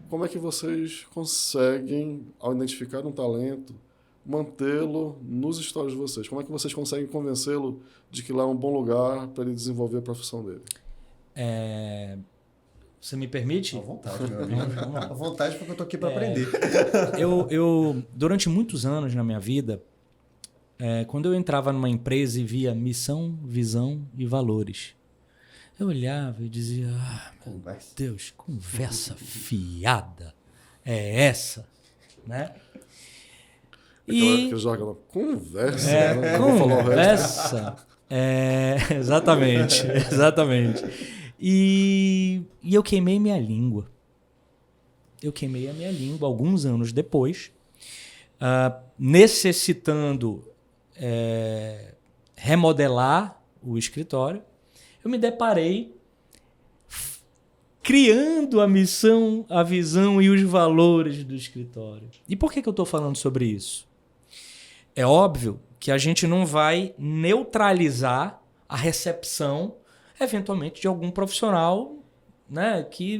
como é que vocês conseguem, ao identificar um talento, mantê-lo nos stories de vocês? Como é que vocês conseguem convencê-lo de que lá é um bom lugar para ele desenvolver a profissão dele? Você me permite? À vontade, meu amigo. À vontade, porque eu estou aqui para aprender. Eu, durante muitos anos na minha vida, quando eu entrava numa empresa e via missão, visão e valores, eu olhava e dizia, meu Deus, conversa fiada é essa, né? Aquele jargão, conversa, né? Conversa. Exatamente. E eu queimei minha língua. Eu queimei a minha língua alguns anos depois, necessitando remodelar o escritório. Eu me deparei criando a missão, a visão e os valores do escritório. E por que eu estou falando sobre isso? É óbvio que a gente não vai neutralizar a recepção, eventualmente, de algum profissional, né, que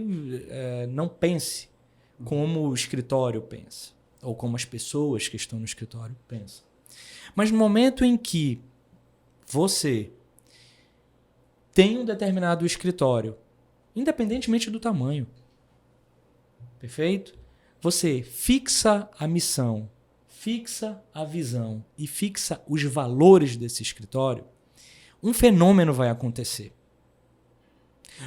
não pense como o escritório pensa, ou como as pessoas que estão no escritório pensam. Mas no momento em que você tem um determinado escritório, independentemente do tamanho, perfeito? Você fixa a missão, fixa a visão e fixa os valores desse escritório, um fenômeno vai acontecer.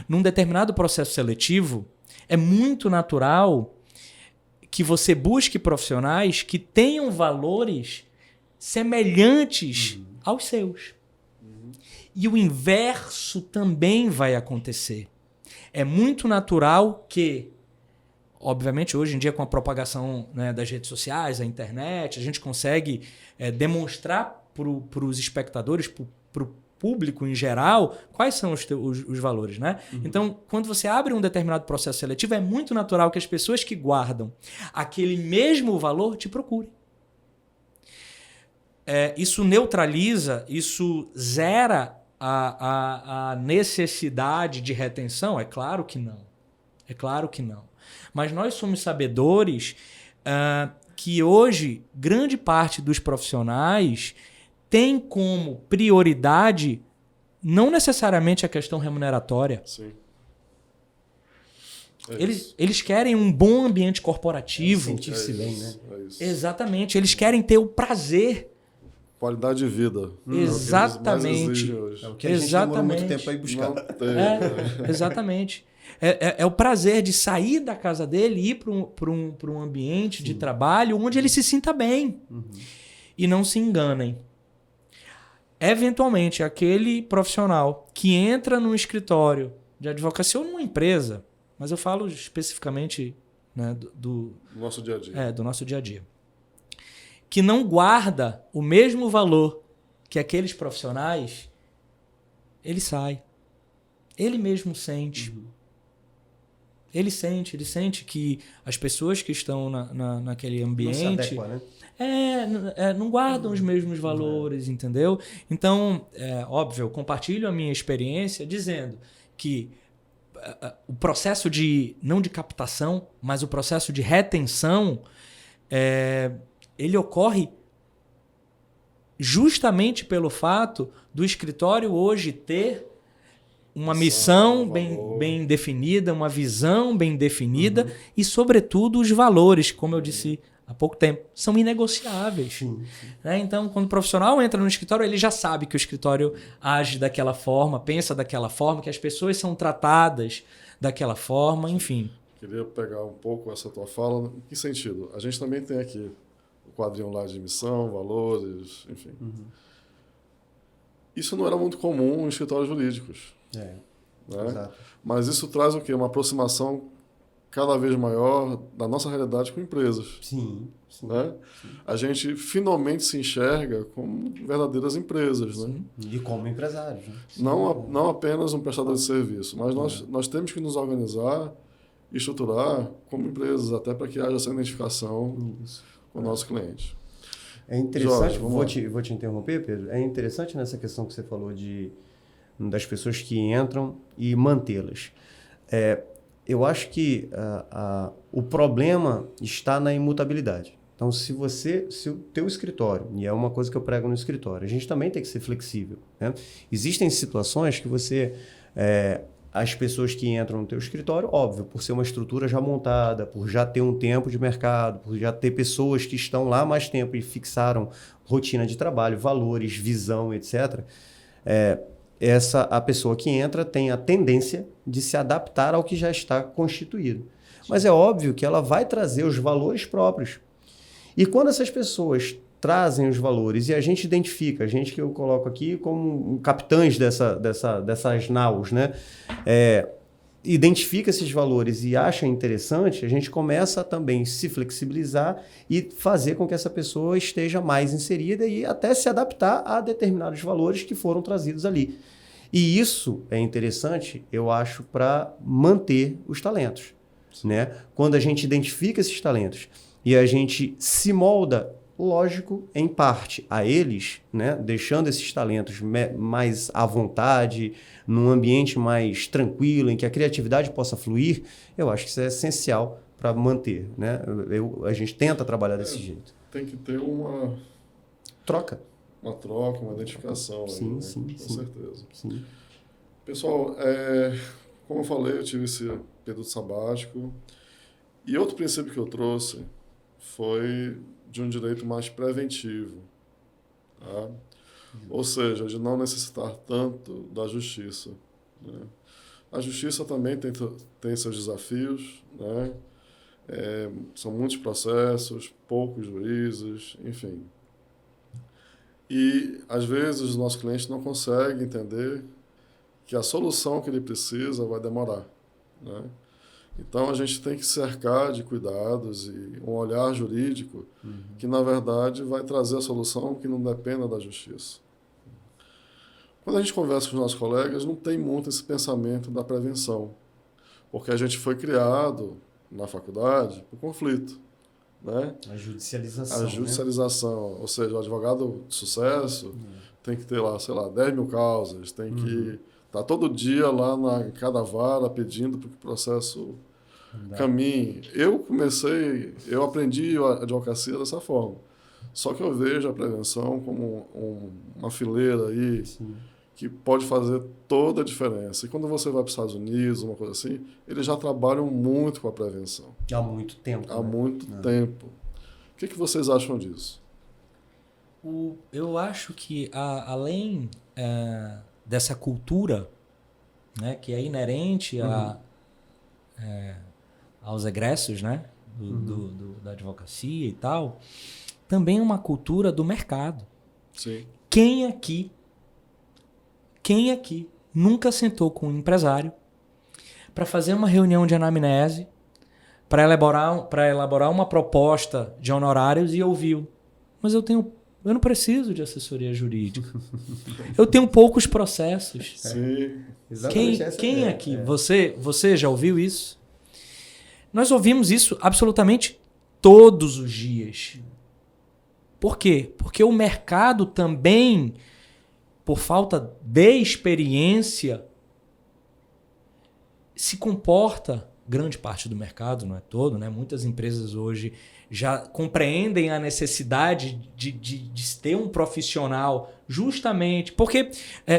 Num determinado processo seletivo, é muito natural que você busque profissionais que tenham valores semelhantes aos seus. E o inverso também vai acontecer. É muito natural que, obviamente, hoje em dia, com a propagação, né, das redes sociais, da internet, a gente consegue demonstrar para os espectadores, para o público em geral, quais são os valores, né? Então, quando você abre um determinado processo seletivo, é muito natural que as pessoas que guardam aquele mesmo valor te procurem. Isso neutraliza, isso zera a necessidade de retenção? É claro que não. É claro que não. Mas nós somos sabedores que hoje grande parte dos profissionais tem como prioridade não necessariamente a questão remuneratória. Sim. Eles querem um bom ambiente corporativo. Sentir-se bem, né? Exatamente. Eles querem ter o prazer. Qualidade de vida. Exatamente. É o que a gente demorou muito tempo para ir buscar. Exatamente. É o prazer de sair da casa dele e ir para um ambiente de trabalho onde ele se sinta bem. E não se enganem. Eventualmente, aquele profissional que entra num escritório de advocacia ou numa empresa, mas eu falo especificamente, né, do nosso dia a dia. Do nosso dia a dia, que não guarda o mesmo valor que aqueles profissionais, ele sai. Ele mesmo sente. Ele sente que as pessoas que estão naquele ambiente não se adequa, né? Não guardam os mesmos valores, entendeu? Então, óbvio, eu compartilho a minha experiência dizendo que o processo não de captação, mas o processo de retenção, ele ocorre justamente pelo fato do escritório hoje ter uma missão bem definida, uma visão bem definida e, sobretudo, os valores, como eu disse há pouco tempo, são inegociáveis. Né? Então, quando o profissional entra no escritório, ele já sabe que o escritório age daquela forma, pensa daquela forma, que as pessoas são tratadas daquela forma, enfim. Queria pegar um pouco essa tua fala. Em que sentido? A gente também tem aqui o quadrinho lá de missão, valores, enfim. Isso não era muito comum em escritórios jurídicos. Né? Exato. Mas isso traz o quê? Uma aproximação cada vez maior da nossa realidade com empresas. Sim. Né? A gente finalmente se enxerga como verdadeiras empresas. Né? E como empresários. Né? Não apenas um prestador de serviço, mas nós temos que nos organizar e estruturar como empresas, até para que haja essa identificação com o nosso cliente. É interessante, Jorge, vou te interromper, Pedro, é interessante nessa questão que você falou das pessoas que entram e mantê-las. Eu acho que o problema está na imutabilidade. Então, se o teu escritório, e é uma coisa que eu prego no escritório, a gente também tem que ser flexível. Né? Existem situações que as pessoas que entram no teu escritório, óbvio, por ser uma estrutura já montada, por já ter um tempo de mercado, por já ter pessoas que estão lá há mais tempo e fixaram rotina de trabalho, valores, visão, etc., a pessoa que entra tem a tendência de se adaptar ao que já está constituído. Mas é óbvio que ela vai trazer os valores próprios. E quando essas pessoas trazem os valores e a gente identifica, a gente que eu coloco aqui como capitães dessas naus, né? Identifica esses valores e acha interessante, a gente começa a também se flexibilizar e fazer com que essa pessoa esteja mais inserida e até se adaptar a determinados valores que foram trazidos ali. E isso é interessante, eu acho, para manter os talentos. Né? Quando a gente identifica esses talentos e a gente se molda, lógico, em parte a eles, né? Deixando esses talentos mais à vontade, num ambiente mais tranquilo, em que a criatividade possa fluir, eu acho que isso é essencial para manter. Né? A gente tenta trabalhar desse jeito. Tem que ter uma troca. Uma identificação. Sim, aí, sim, com certeza. Sim. Pessoal, como eu falei, eu tive esse período sabático. E outro princípio que eu trouxe foi de um direito mais preventivo, tá? Ou seja, de não necessitar tanto da justiça, né? A justiça também tem seus desafios, né? São muitos processos, poucos juízes, enfim. E, às vezes, os nossos clientes não conseguem entender que a solução que ele precisa vai demorar, né? Então, a gente tem que cercar de cuidados e um olhar jurídico que, na verdade, vai trazer a solução que não dependa da justiça. Quando a gente conversa com os nossos colegas, não tem muito esse pensamento da prevenção, porque a gente foi criado na faculdade por conflito, né? A judicialização. A judicialização, ou seja, o advogado de sucesso tem que ter lá, sei lá, 10 mil causas, tem que estar todo dia lá em cada vara pedindo para que o processo caminhe. Eu aprendi a advocacia dessa forma, só que eu vejo a prevenção como uma fileira aí, que pode fazer toda a diferença. E quando você vai para os Estados Unidos, uma coisa assim, eles já trabalham muito com a prevenção. Há muito tempo. Há muito tempo. O que vocês acham disso? Eu acho que, além dessa cultura, né, que é inerente aos egressos, né, da advocacia e tal, também é uma cultura do mercado. Sim. Quem aqui nunca sentou com um empresário para fazer uma reunião de anamnese, para elaborar uma proposta de honorários e ouviu: mas eu não preciso de assessoria jurídica. Eu tenho poucos processos. Sim. Quem aqui? Você já ouviu isso? Nós ouvimos isso absolutamente todos os dias. Por quê? Porque o mercado também, por falta de experiência, se comporta, grande parte do mercado, não é todo, né? Muitas empresas hoje já compreendem a necessidade de ter um profissional justamente... Porque,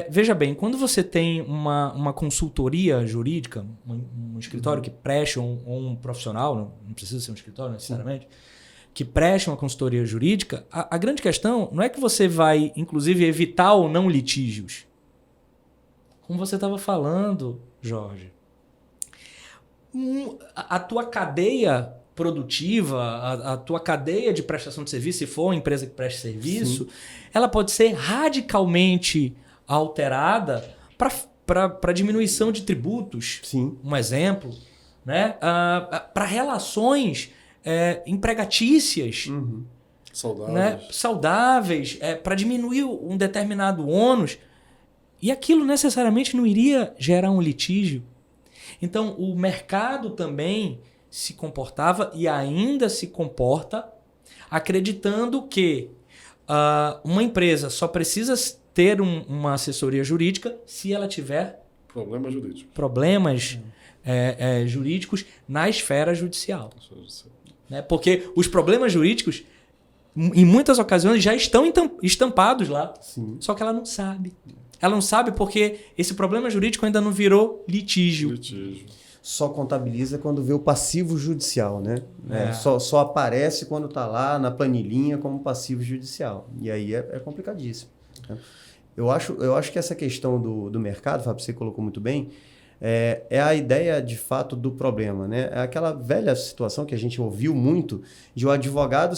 veja bem, quando você tem uma consultoria jurídica, um escritório que preste, ou um profissional, não precisa ser um escritório necessariamente, que preste uma consultoria jurídica, a grande questão não é que você vai, inclusive, evitar ou não litígios. Como você estava falando, Jorge, a tua cadeia produtiva, a tua cadeia de prestação de serviço, se for uma empresa que preste serviço, ela pode ser radicalmente alterada para diminuição de tributos. Sim. Um exemplo, né? Para relações empregatícias, saudáveis, para diminuir um determinado ônus, e aquilo necessariamente não iria gerar um litígio. Então, o mercado também se comportava e ainda se comporta acreditando que uma empresa só precisa ter uma assessoria jurídica se ela tiver problemas jurídicos na esfera judicial. Né? Porque os problemas jurídicos, em muitas ocasiões, já estão estampados lá. Sim. Só que ela não sabe. Ela não sabe porque esse problema jurídico ainda não virou litígio. Só contabiliza quando vê o passivo judicial, né? Só aparece quando está lá na planilhinha como passivo judicial. E aí é complicadíssimo. Né? Eu acho que essa questão do mercado, Fábio, você colocou muito bem, é a ideia, de fato, do problema, né? É aquela velha situação que a gente ouviu muito de o advogado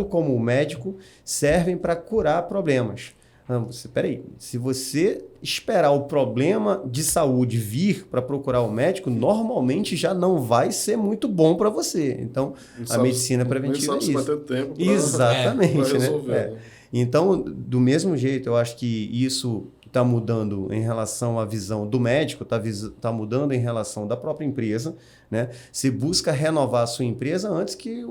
como o médico servem para curar problemas. Peraí, se você esperar o problema de saúde vir para procurar o médico, normalmente já não vai ser muito bom para você. Então, medicina preventiva é isso. Vai ter tempo pra, exatamente, pra resolver, né? Então, do mesmo jeito, eu acho que isso está mudando em relação à visão do médico, está mudando em relação da própria empresa, né? Você busca renovar a sua empresa antes que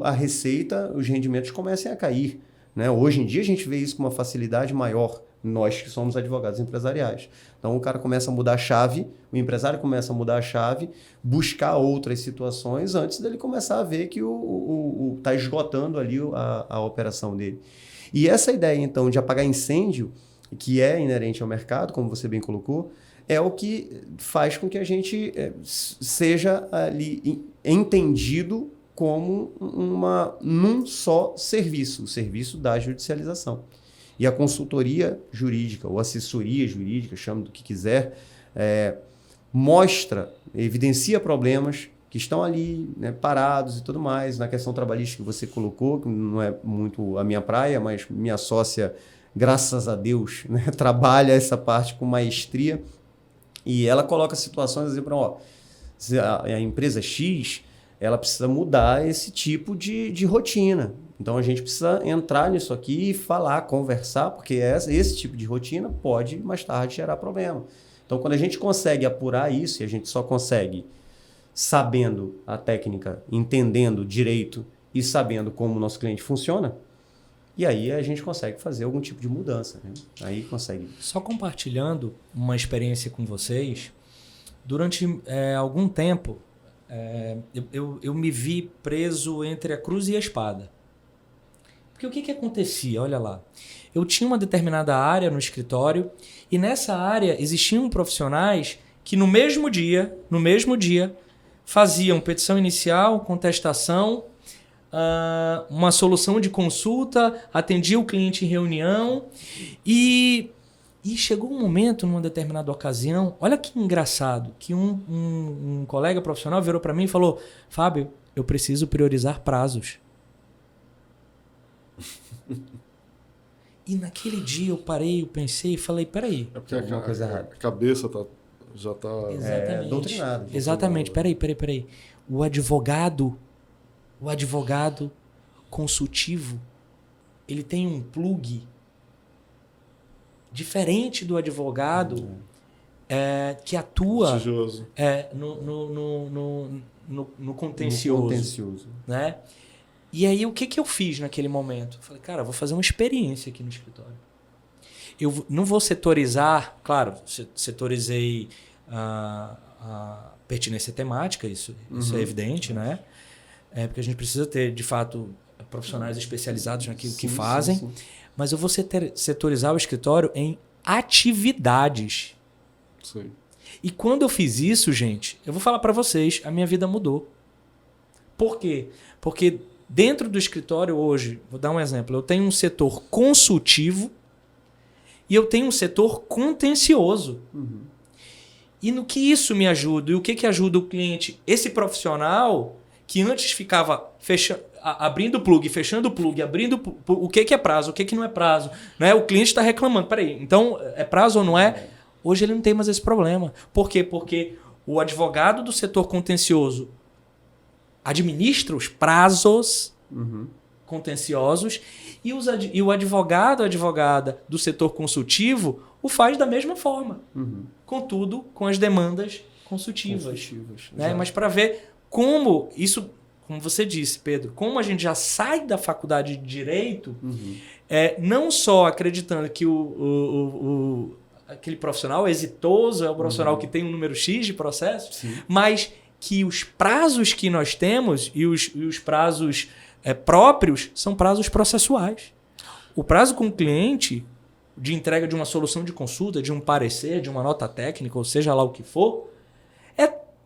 a receita, os rendimentos comecem a cair. Né? Hoje em dia a gente vê isso com uma facilidade maior, nós que somos advogados empresariais. Então o cara começa a mudar a chave, o empresário começa a mudar a chave, buscar outras situações antes dele começar a ver que está esgotando ali a operação dele. E essa ideia então de apagar incêndio, que é inerente ao mercado, como você bem colocou, é o que faz com que a gente seja ali entendido como num só serviço, o serviço da judicialização. E a consultoria jurídica, ou assessoria jurídica, chame do que quiser, mostra, evidencia problemas que estão ali, né, parados e tudo mais. Na questão trabalhística que você colocou, que não é muito a minha praia, mas minha sócia, graças a Deus, né, trabalha essa parte com maestria. E ela coloca situações, exemplo, ó, a empresa X, ela precisa mudar esse tipo de rotina. Então, a gente precisa entrar nisso aqui e falar, conversar, porque esse tipo de rotina pode, mais tarde, gerar problema. Então, quando a gente consegue apurar isso, e a gente só consegue sabendo a técnica, entendendo direito e sabendo como o nosso cliente funciona, e aí a gente consegue fazer algum tipo de mudança, né? Aí consegue. Só compartilhando uma experiência com vocês, durante algum tempo, eu me vi preso entre a cruz e a espada. Porque o que acontecia? Olha lá. Eu tinha uma determinada área no escritório e nessa área existiam profissionais que no mesmo dia, faziam petição inicial, contestação, uma solução de consulta, atendia o cliente em reunião e chegou um momento, numa determinada ocasião, olha que engraçado, que um colega profissional virou para mim e falou: Fábio, eu preciso priorizar prazos. E naquele dia eu parei, eu pensei e falei: peraí. É porque a cabeça já está doutrinada. Exatamente, peraí. O advogado consultivo, ele tem um plug diferente do advogado que atua no contencioso. Né? E aí, o que eu fiz naquele momento? Eu falei, cara, eu vou fazer uma experiência aqui no escritório. Eu não vou setorizar, claro, setorizei a pertinência temática, isso é evidente, né? Porque a gente precisa ter, de fato, profissionais especializados naquilo que fazem. Sim. Mas eu vou setorizar o escritório em atividades. Sim. E quando eu fiz isso, gente, eu vou falar para vocês, a minha vida mudou. Por quê? Porque dentro do escritório hoje, vou dar um exemplo, eu tenho um setor consultivo e eu tenho um setor contencioso. E no que isso me ajuda? E o que ajuda o cliente? Esse profissional que antes ficava abrindo o plug, fechando o plug, abrindo o que é prazo, o que não é prazo. Né? O cliente está reclamando. Peraí, então é prazo ou não é? Hoje ele não tem mais esse problema. Por quê? Porque o advogado do setor contencioso administra os prazos contenciosos e o advogado, a advogada do setor consultivo o faz da mesma forma. Contudo, com as demandas consultivas. Né? Mas para ver como isso, como você disse, Pedro, como a gente já sai da faculdade de Direito, não só acreditando que aquele profissional exitoso é o profissional que tem um número X de processos, mas que os prazos que nós temos e os prazos próprios são prazos processuais. O prazo com o cliente de entrega de uma solução de consulta, de um parecer, de uma nota técnica, ou seja lá o que for,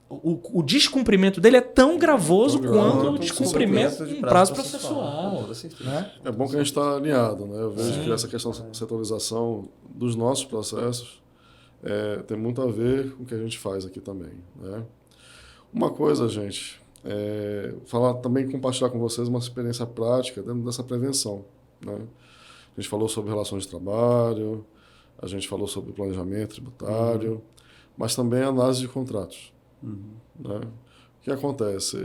o descumprimento dele é tão gravoso quanto o descumprimento de um prazo processual. Né? É bom que a gente está alinhado. Né? Eu vejo que essa questão da setorização dos nossos processos tem muito a ver com o que a gente faz aqui também. Né? Uma coisa, gente, falar também, compartilhar com vocês uma experiência prática dentro dessa prevenção. Né? A gente falou sobre relações de trabalho, a gente falou sobre planejamento tributário, mas também análise de contratos. Né? O que acontece?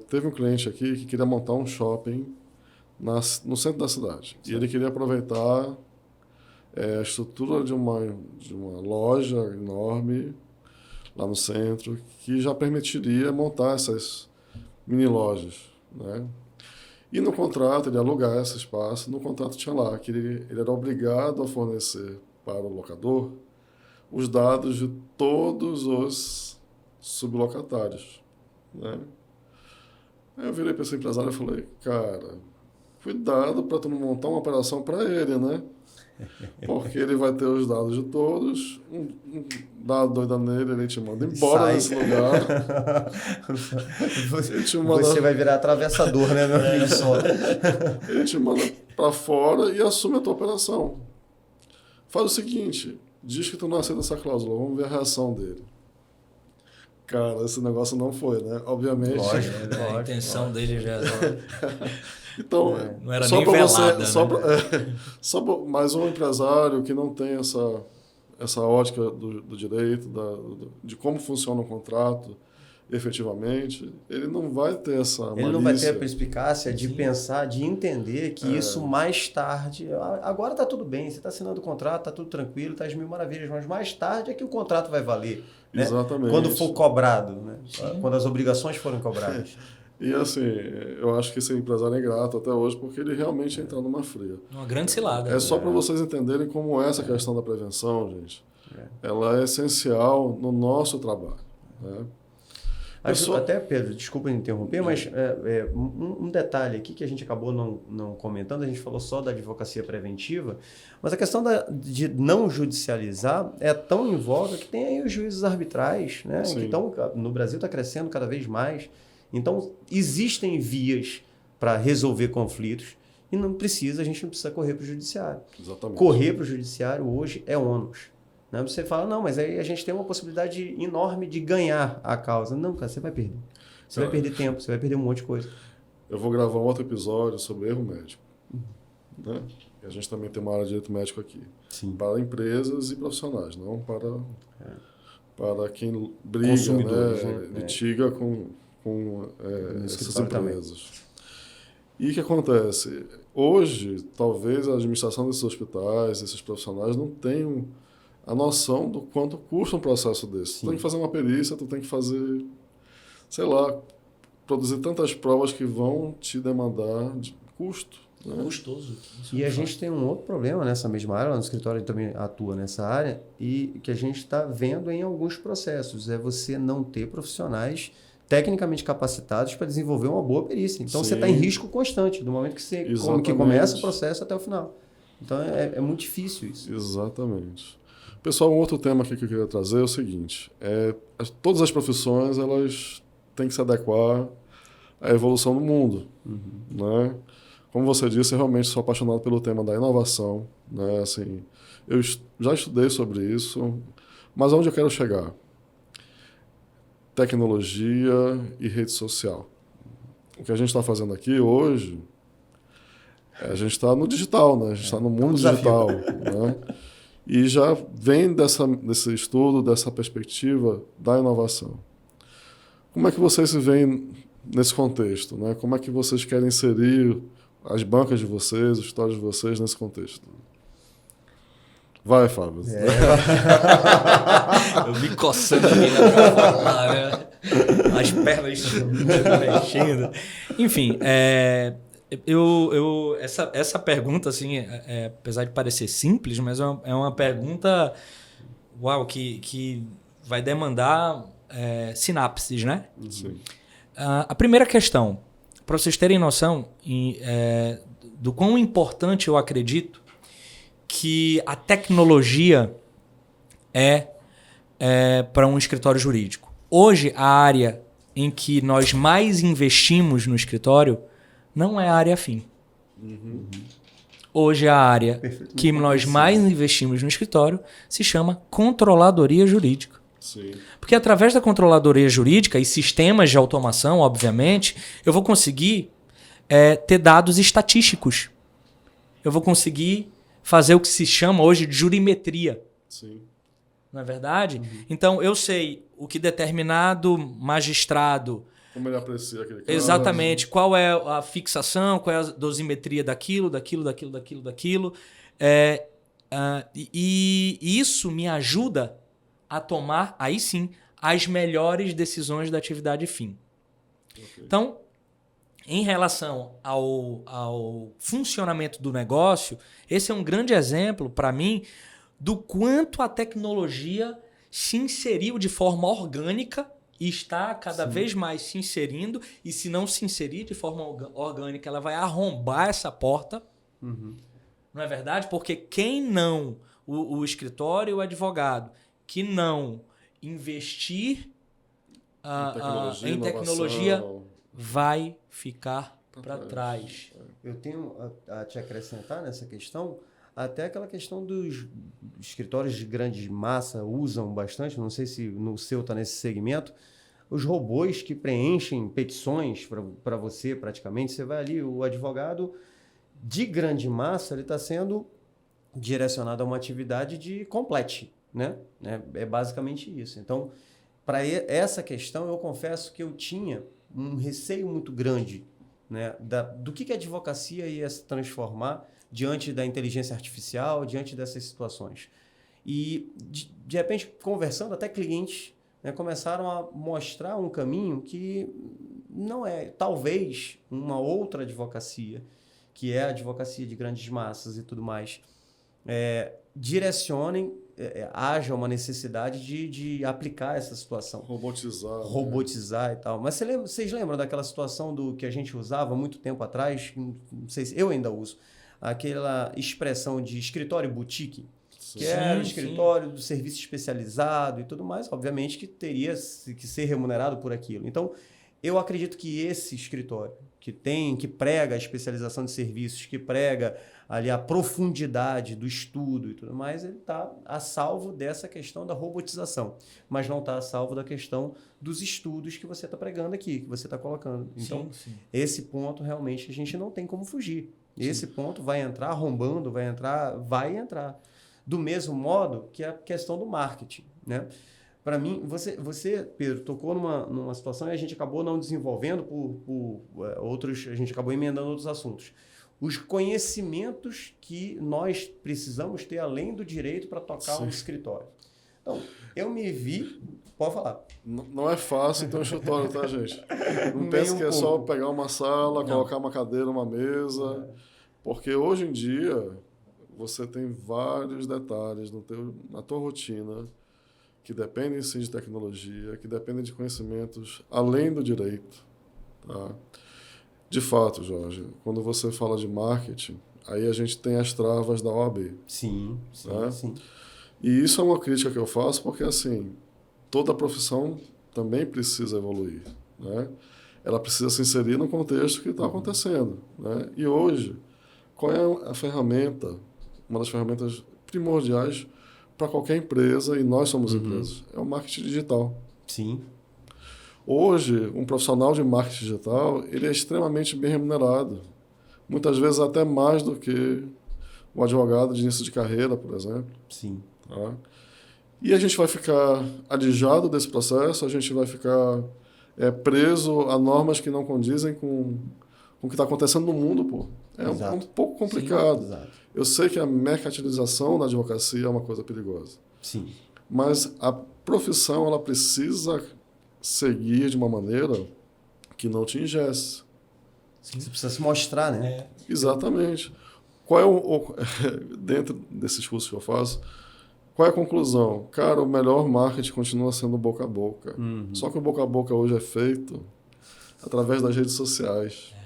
Teve um cliente aqui que queria montar um shopping no centro da cidade. Certo. E ele queria aproveitar a estrutura de uma loja enorme lá no centro, que já permitiria montar essas mini lojas. Né? E no contrato, ele ia alugar esse espaço, no contrato tinha lá que ele era obrigado a fornecer para o locador os dados de todos os sublocatários. Né? Aí eu virei para esse empresário e falei, cara, cuidado para tu não montar uma operação para ele, né? Porque ele vai ter os dados de todos, um dado doida nele, ele te manda embora desse lugar. Você vai virar atravessador, né, meu amigo? Só. Ele te manda para fora e assume a tua operação. Faz o seguinte, diz que tu não aceita essa cláusula, vamos ver a reação dele. Cara, esse negócio não foi, né? Obviamente. Lógico, A intenção dele já... Então, não era só nem para velada, você, né? mais um empresário que não tem essa ótica do direito, de como funciona o contrato efetivamente, ele não vai ter essa malícia. Ele não vai ter a perspicácia de pensar, de entender que isso mais tarde... Agora está tudo bem, você está assinando o contrato, está tudo tranquilo, está às mil maravilhas, mas mais tarde é que o contrato vai valer. Né? Exatamente. Quando for cobrado, né? Quando as obrigações forem cobradas. E assim, eu acho que esse empresário é grato até hoje, porque ele realmente entra numa fria. Uma grande cilada. É só para vocês entenderem como essa questão da prevenção, gente, ela é essencial no nosso trabalho. Né? Até, Pedro, desculpa interromper, mas um detalhe aqui que a gente acabou não comentando, a gente falou só da advocacia preventiva, mas a questão de não judicializar é tão em voga que tem aí os juízes arbitrais, né? Que estão, no Brasil está crescendo cada vez mais. Então, existem vias para resolver conflitos e a gente não precisa correr para o judiciário. Exatamente. Correr para o judiciário hoje é ônus. Né? Você fala, não, mas aí a gente tem uma possibilidade enorme de ganhar a causa. Não, cara, você vai perder. Você vai perder tempo, você vai perder um monte de coisa. Eu vou gravar um outro episódio sobre erro médico. Né? E a gente também tem uma área de direito médico aqui. Sim. Para empresas e profissionais, não para quem briga, né? Litiga com essas empresas. E o que acontece? Hoje, talvez a administração desses hospitais, esses profissionais, não tenham a noção do quanto custa um processo desse. Sim. Tu tem que fazer uma perícia, tu tem que fazer, sei lá, produzir tantas provas que vão te demandar de custo. Né? Custoso. E a gente tem um outro problema nessa mesma área, lá no escritório também atua nessa área, e que a gente está vendo em alguns processos, é você não ter profissionais tecnicamente capacitados para desenvolver uma boa perícia. Então, você está em risco constante, do momento que começa o processo até o final. Então, é muito difícil isso. Exatamente. Pessoal, um outro tema aqui que eu queria trazer é o seguinte. Todas as profissões elas têm que se adequar à evolução do mundo. Né? Como você disse, eu realmente sou apaixonado pelo tema da inovação. Né? Assim, eu já estudei sobre isso, mas aonde eu quero chegar? Tecnologia e rede social. O que a gente está fazendo aqui hoje, a gente está no digital, né? A gente está no mundo digital. Né? E já vem desse estudo, dessa perspectiva da inovação. Como é que vocês se veem nesse contexto? Né? Como é que vocês querem inserir as bancas de vocês, os escritórios de vocês nesse contexto? Vai, Fábio. Eu me coçando aqui pra falar, né? As pernas mexendo. Enfim, essa pergunta, assim, apesar de parecer simples, mas é uma pergunta que vai demandar sinapses, né? Sim. A primeira questão, para vocês terem noção do quão importante eu acredito que a tecnologia é para um escritório jurídico. Hoje, a área em que nós mais investimos no escritório não é a área fim. Hoje, a área que nós mais investimos no escritório se chama controladoria jurídica. Sim. Porque através da controladoria jurídica e sistemas de automação, obviamente, eu vou conseguir ter dados estatísticos. Eu vou conseguir fazer o que se chama hoje de jurimetria. Sim. Não é verdade? Então, eu sei o que determinado magistrado... Como ele aprecia aquele caso. Exatamente. Qual é a fixação, qual é a dosimetria daquilo. E isso me ajuda a tomar, aí sim, as melhores decisões da atividade fim. Okay. Então, em relação ao funcionamento do negócio, esse é um grande exemplo, para mim, do quanto a tecnologia se inseriu de forma orgânica e está cada vez mais se inserindo. E se não se inserir de forma orgânica, ela vai arrombar essa porta Não é verdade? Porque quem não, o escritório e o advogado, que não investir em tecnologia, inovação. vai ficar para trás. Eu tenho a te acrescentar nessa questão, até aquela questão dos escritórios de grande massa usam bastante, não sei se no seu está nesse segmento, os robôs que preenchem petições para você praticamente, você vai ali, o advogado de grande massa, ele está sendo direcionado a uma atividade de complete, né? É basicamente isso. Então, para essa questão, eu confesso que eu tinha um receio muito grande, né, do que a advocacia ia se transformar diante da inteligência artificial, diante dessas situações. E, de repente, conversando, até clientes, né, começaram a mostrar um caminho que não é, talvez, uma outra advocacia, que é a advocacia de grandes massas e tudo mais, direcionem, haja uma necessidade de aplicar essa situação. Robotizar, né? E tal. Mas vocês lembram daquela situação do que a gente usava muito tempo atrás? Não sei se eu ainda uso. Aquela expressão de escritório boutique, que era o escritório do serviço especializado e tudo mais, obviamente que teria que ser remunerado por aquilo. Então, eu acredito que esse escritório que prega a especialização de serviços, que prega ali a profundidade do estudo e tudo mais, ele está a salvo dessa questão da robotização, mas não está a salvo da questão dos estudos que você está pregando aqui, que você está colocando. Então, esse ponto realmente a gente não tem como fugir. Esse ponto vai entrar arrombando, vai entrar. Do mesmo modo que a questão do marketing, né? Para mim, você, Pedro, tocou numa situação e a gente acabou não desenvolvendo por outros, a gente acabou emendando outros assuntos. Os conhecimentos que nós precisamos ter além do direito para tocar um escritório. Então, eu me vi... Pode falar. Não é fácil ter um escritório, tá, gente? Não pense que é só pegar uma sala, colocar uma cadeira, uma mesa. Porque hoje em dia, você tem vários detalhes na tua rotina que dependem sim de tecnologia, que dependem de conhecimentos além do direito. Tá? De fato, Jorge, quando você fala de marketing, aí a gente tem as travas da OAB. Sim. E isso é uma crítica que eu faço porque, assim, toda profissão também precisa evoluir, né? Ela precisa se inserir no contexto que está acontecendo, né? E hoje, qual é a ferramenta, uma das ferramentas primordiais para qualquer empresa, e nós somos empresas, é o marketing digital. Sim. Hoje, um profissional de marketing digital, ele é extremamente bem remunerado. Muitas vezes até mais do que um advogado de início de carreira, por exemplo. Sim. Tá? E a gente vai ficar alijado desse processo, a gente vai ficar preso a normas que não condizem com o que está acontecendo no mundo, pô. É um pouco complicado. Sim, eu sei que a mercantilização da advocacia é uma coisa perigosa. Sim. Mas a profissão, ela precisa seguir de uma maneira que não te ingesse. Sim. Você precisa se mostrar, né? Exatamente. Qual é dentro desses cursos que eu faço, qual é a conclusão? Cara, o melhor marketing continua sendo boca a boca. Só que o boca a boca hoje é feito através das redes sociais.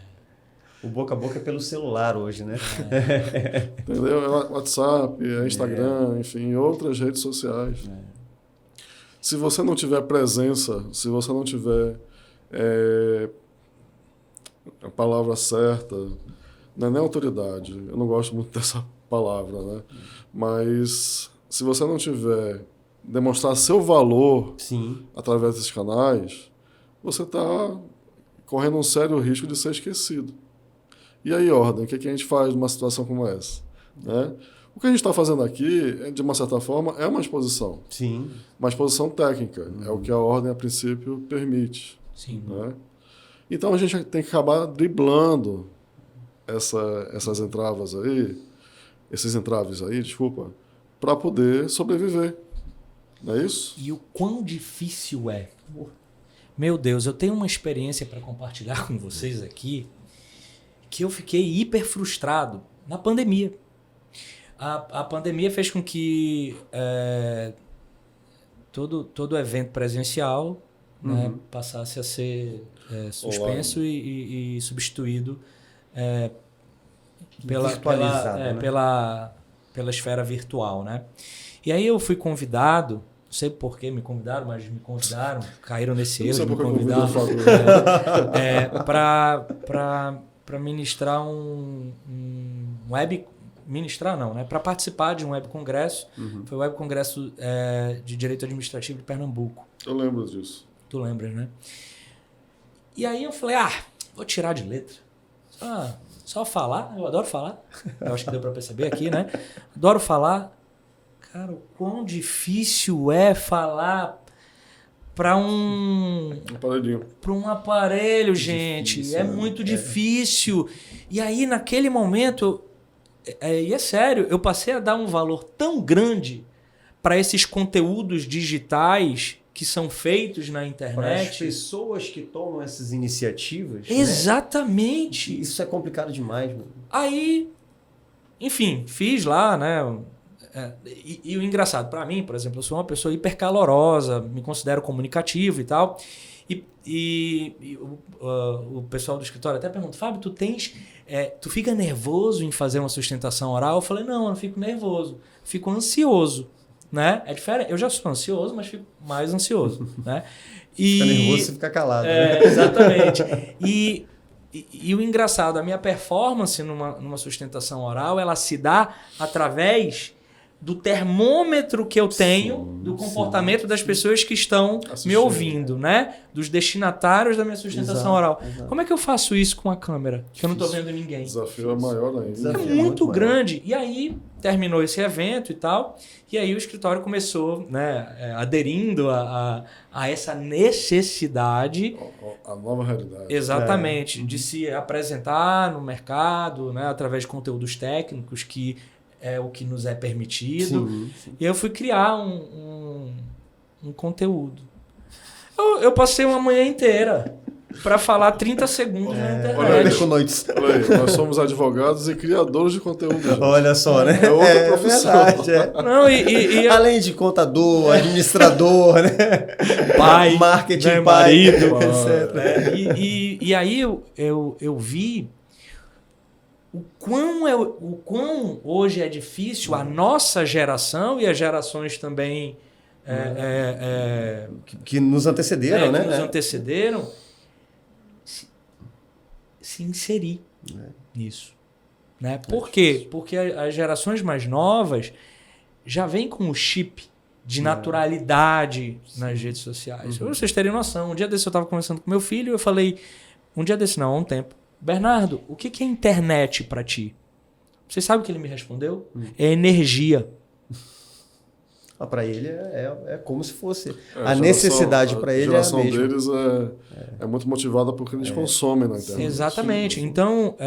O boca a boca é pelo celular hoje, né? Entendeu? É WhatsApp, é Instagram, enfim, outras redes sociais. Se você não tiver presença, se você não tiver a palavra certa, não é nem autoridade, eu não gosto muito dessa palavra, né? Mas se você não tiver demonstrar seu valor através desses canais, você está correndo um sério risco de ser esquecido. E aí, Ordem, o que a gente faz numa situação como essa? Né? O que a gente está fazendo aqui, de uma certa forma, é uma exposição. Sim. Uma exposição técnica. É o que a Ordem, a princípio, permite. Sim. Né? Então, a gente tem que acabar driblando essas entraves aí, desculpa, para poder sobreviver. Não é isso? E o quão difícil é. Meu Deus, eu tenho uma experiência para compartilhar com vocês aqui que eu fiquei hiper frustrado na pandemia. A pandemia fez com que todo evento presencial né, passasse a ser suspenso e substituído Virtualizado, né? pela esfera virtual, né? E aí eu fui convidado, não sei por que me convidaram, mas me convidaram, caíram nesse erro, me convidaram para ministrar um web... Ministrar não, né? Para participar de um web congresso. Foi o web congresso de Direito Administrativo de Pernambuco. Eu lembro disso. Tu lembra, né? E aí eu falei, vou tirar de letra. Só falar, eu adoro falar. Eu acho que deu para perceber aqui, né? Adoro falar. Cara, o quão difícil é falar para um aparelho, gente. Difícil, é muito difícil. E aí, naquele momento, e é sério, eu passei a dar um valor tão grande para esses conteúdos digitais que são feitos na internet. Para as pessoas que tomam essas iniciativas. Exatamente. Né? Isso é complicado demais, mano. Aí, enfim, fiz lá, né? E o engraçado, para mim, por exemplo, eu sou uma pessoa hiper calorosa, me considero comunicativo e tal. E o pessoal do escritório até pergunta, Fábio, tu fica nervoso em fazer uma sustentação oral? Eu falei, não, eu não fico nervoso, fico ansioso. Né? É diferente. Eu já sou ansioso, mas fico mais ansioso. Né? Fica nervoso, você fica calado. Né? Exatamente. E o engraçado, a minha performance numa sustentação oral, ela se dá através do termômetro que eu tenho do comportamento das pessoas que estão me ouvindo, né? Dos destinatários da minha sustentação oral. Exato. Como é que eu faço isso com a câmera? Que eu não estou vendo ninguém. O desafio é maior ainda. É muito grande. E aí, terminou esse evento e tal, e aí o escritório começou, né, aderindo a essa necessidade... A nova realidade. Exatamente. De se apresentar no mercado, né, através de conteúdos técnicos, que é o que nos é permitido. Sim. E eu fui criar um conteúdo. Eu passei uma manhã inteira para falar 30 segundos na internet. Olha aí, nós somos advogados e criadores de conteúdo. Gente. Olha só, né? É outra profissão. Verdade, Não, além de contador, administrador, né? Pai, marketing, né, pai, marido, etc. Né? E aí eu vi o quão hoje é difícil a nossa geração e as gerações também que nos antecederam, né? Que nos antecederam se inserir nisso. Né? Por quê? Porque as gerações mais novas já vêm com o chip de naturalidade nas redes sociais. Pra vocês terem noção, um dia desse eu estava conversando com meu filho e eu falei, há um tempo, Bernardo, o que é internet para ti? Você sabe o que ele me respondeu? É energia. Para ele é como se fosse. A necessidade para ele é a mesma. A geração deles é muito motivada porque eles consomem na internet. Exatamente. Então,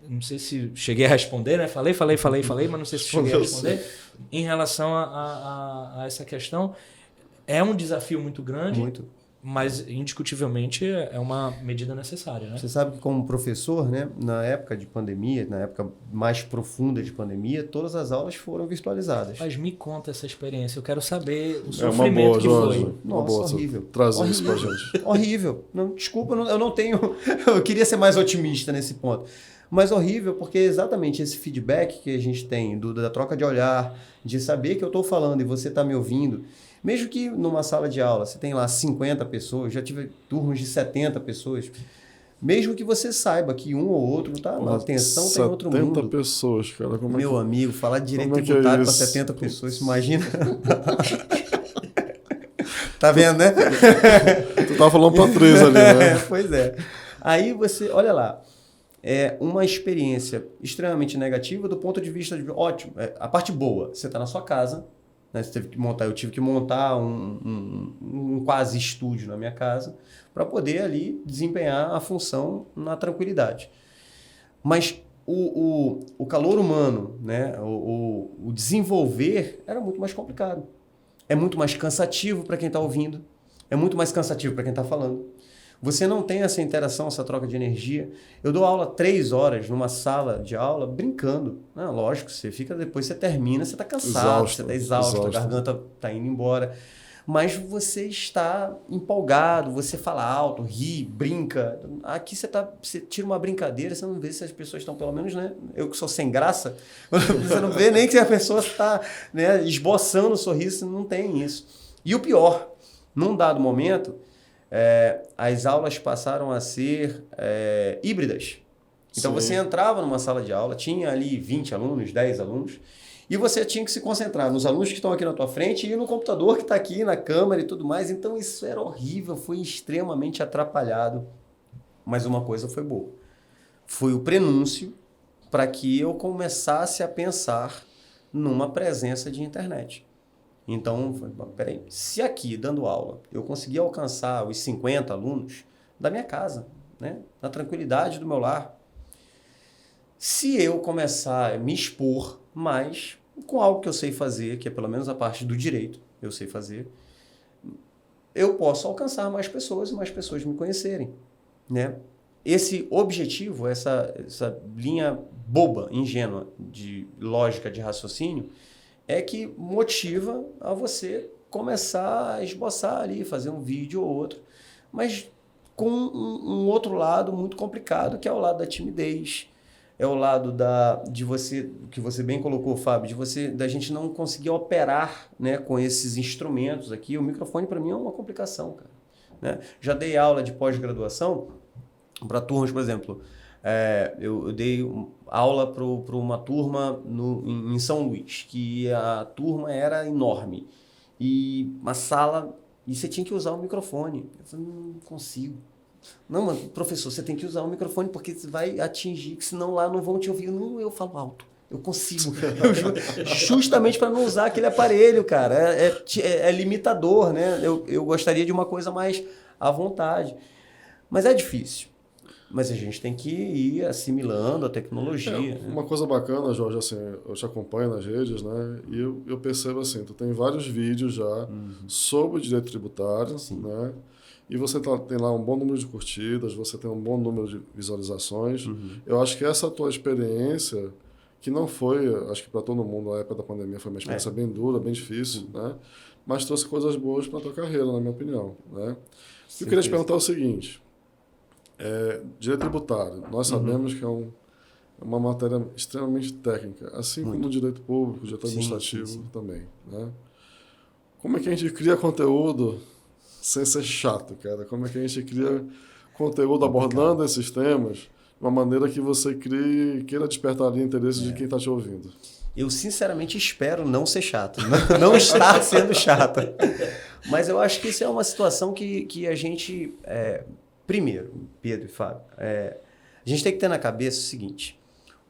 não sei se cheguei a responder, né? Falei, mas não sei se cheguei a responder. Em relação a essa questão, é um desafio muito grande. Muito. Mas, indiscutivelmente, é uma medida necessária. Né? Você sabe que, como professor, né, na época de pandemia, na época mais profunda de pandemia, todas as aulas foram virtualizadas. Mas me conta essa experiência. Eu quero saber o sofrimento que foi. Nossa, horrível. Trazer isso pra gente. Horrível. Não, desculpa, eu não tenho... Eu queria ser mais otimista nesse ponto. Mas horrível porque exatamente esse feedback que a gente tem da troca de olhar, de saber que eu estou falando e você está me ouvindo... Mesmo que numa sala de aula você tem lá 50 pessoas, já tive turmas de 70 pessoas, mesmo que você saiba que um ou outro tá na atenção tem outro mundo. 70 pessoas, cara. Meu amigo, falar de direito tributário para 70 pessoas, imagina. Tá vendo, né? Tu tava falando para 3 ali, né? Pois é. Aí você, olha lá, é uma experiência extremamente negativa do ponto de vista de, ótimo, a parte boa, você tá na sua casa, né? Eu tive que montar um quase estúdio na minha casa para poder ali desempenhar a função na tranquilidade. Mas o calor humano, né? o desenvolver era muito mais complicado. É muito mais cansativo para quem está ouvindo, é muito mais cansativo para quem está falando. Você não tem essa interação, essa troca de energia. Eu dou aula 3 horas numa sala de aula brincando. Lógico, depois você termina, você está cansado, você está exausto, a garganta está indo embora. mas você está empolgado, você fala alto, ri, brinca. Aqui você tira uma brincadeira, você não vê se as pessoas estão, pelo menos, né? Eu que sou sem graça, você não vê nem que a pessoa está, né, esboçando um sorriso, não tem isso. E o pior, num dado momento, as aulas passaram a ser híbridas. Então, você entrava numa sala de aula, tinha ali 20 alunos, 10 alunos, e você tinha que se concentrar nos alunos que estão aqui na tua frente e no computador que está aqui, na câmera e tudo mais. Então, isso era horrível, foi extremamente atrapalhado. Mas uma coisa foi boa. Foi o prenúncio para que eu começasse a pensar numa presença de internet. Então, peraí, se aqui, dando aula, eu conseguir alcançar os 50 alunos da minha casa, né, na tranquilidade do meu lar, se eu começar a me expor mais com algo que eu sei fazer, que é pelo menos a parte do direito, eu sei fazer, eu posso alcançar mais pessoas e mais pessoas me conhecerem, né? Esse objetivo, essa linha boba, ingênua de lógica de raciocínio, é que motiva a você começar a esboçar ali, fazer um vídeo ou outro, mas com um outro lado muito complicado, que é o lado da timidez, é o lado de você, que você bem colocou, Fábio, da gente não conseguir operar, né, com esses instrumentos aqui. O microfone, para mim, é uma complicação, cara, né? Já dei aula de pós-graduação para turmas, por exemplo. Eu dei aula para uma turma em São Luís, que a turma era enorme. E uma sala, e você tinha que usar o microfone. Eu falei, não consigo. Não, mas professor, você tem que usar o microfone porque você vai atingir, que senão lá não vão te ouvir. Não, eu falo alto. Eu consigo. Justamente para não usar aquele aparelho, cara. É limitador, né? Eu gostaria de uma coisa mais à vontade. Mas é difícil. Mas a gente tem que ir assimilando a tecnologia. Uma coisa bacana, Jorge, assim, eu te acompanho nas redes, né? E eu percebo assim, tu tem vários vídeos já sobre direito tributário, né? E você tem lá um bom número de curtidas, você tem um bom número de visualizações. Eu acho que essa tua experiência, que não foi, acho que para todo mundo, na época da pandemia, foi uma experiência bem dura, bem difícil, né? Mas trouxe coisas boas para a tua carreira, na minha opinião, né? Eu queria te perguntar o seguinte, direito tributário, nós sabemos que é uma matéria extremamente técnica, assim como o direito público, o direito administrativo também, né? Como é que a gente cria conteúdo sem ser chato, cara? Como é que a gente cria conteúdo abordando esses temas de uma maneira que você queira despertar ali interesse de quem está te ouvindo? Eu, sinceramente, espero não ser chato, não estar sendo chato. Mas eu acho que isso é uma situação que a gente... primeiro, Pedro e Fábio, a gente tem que ter na cabeça o seguinte,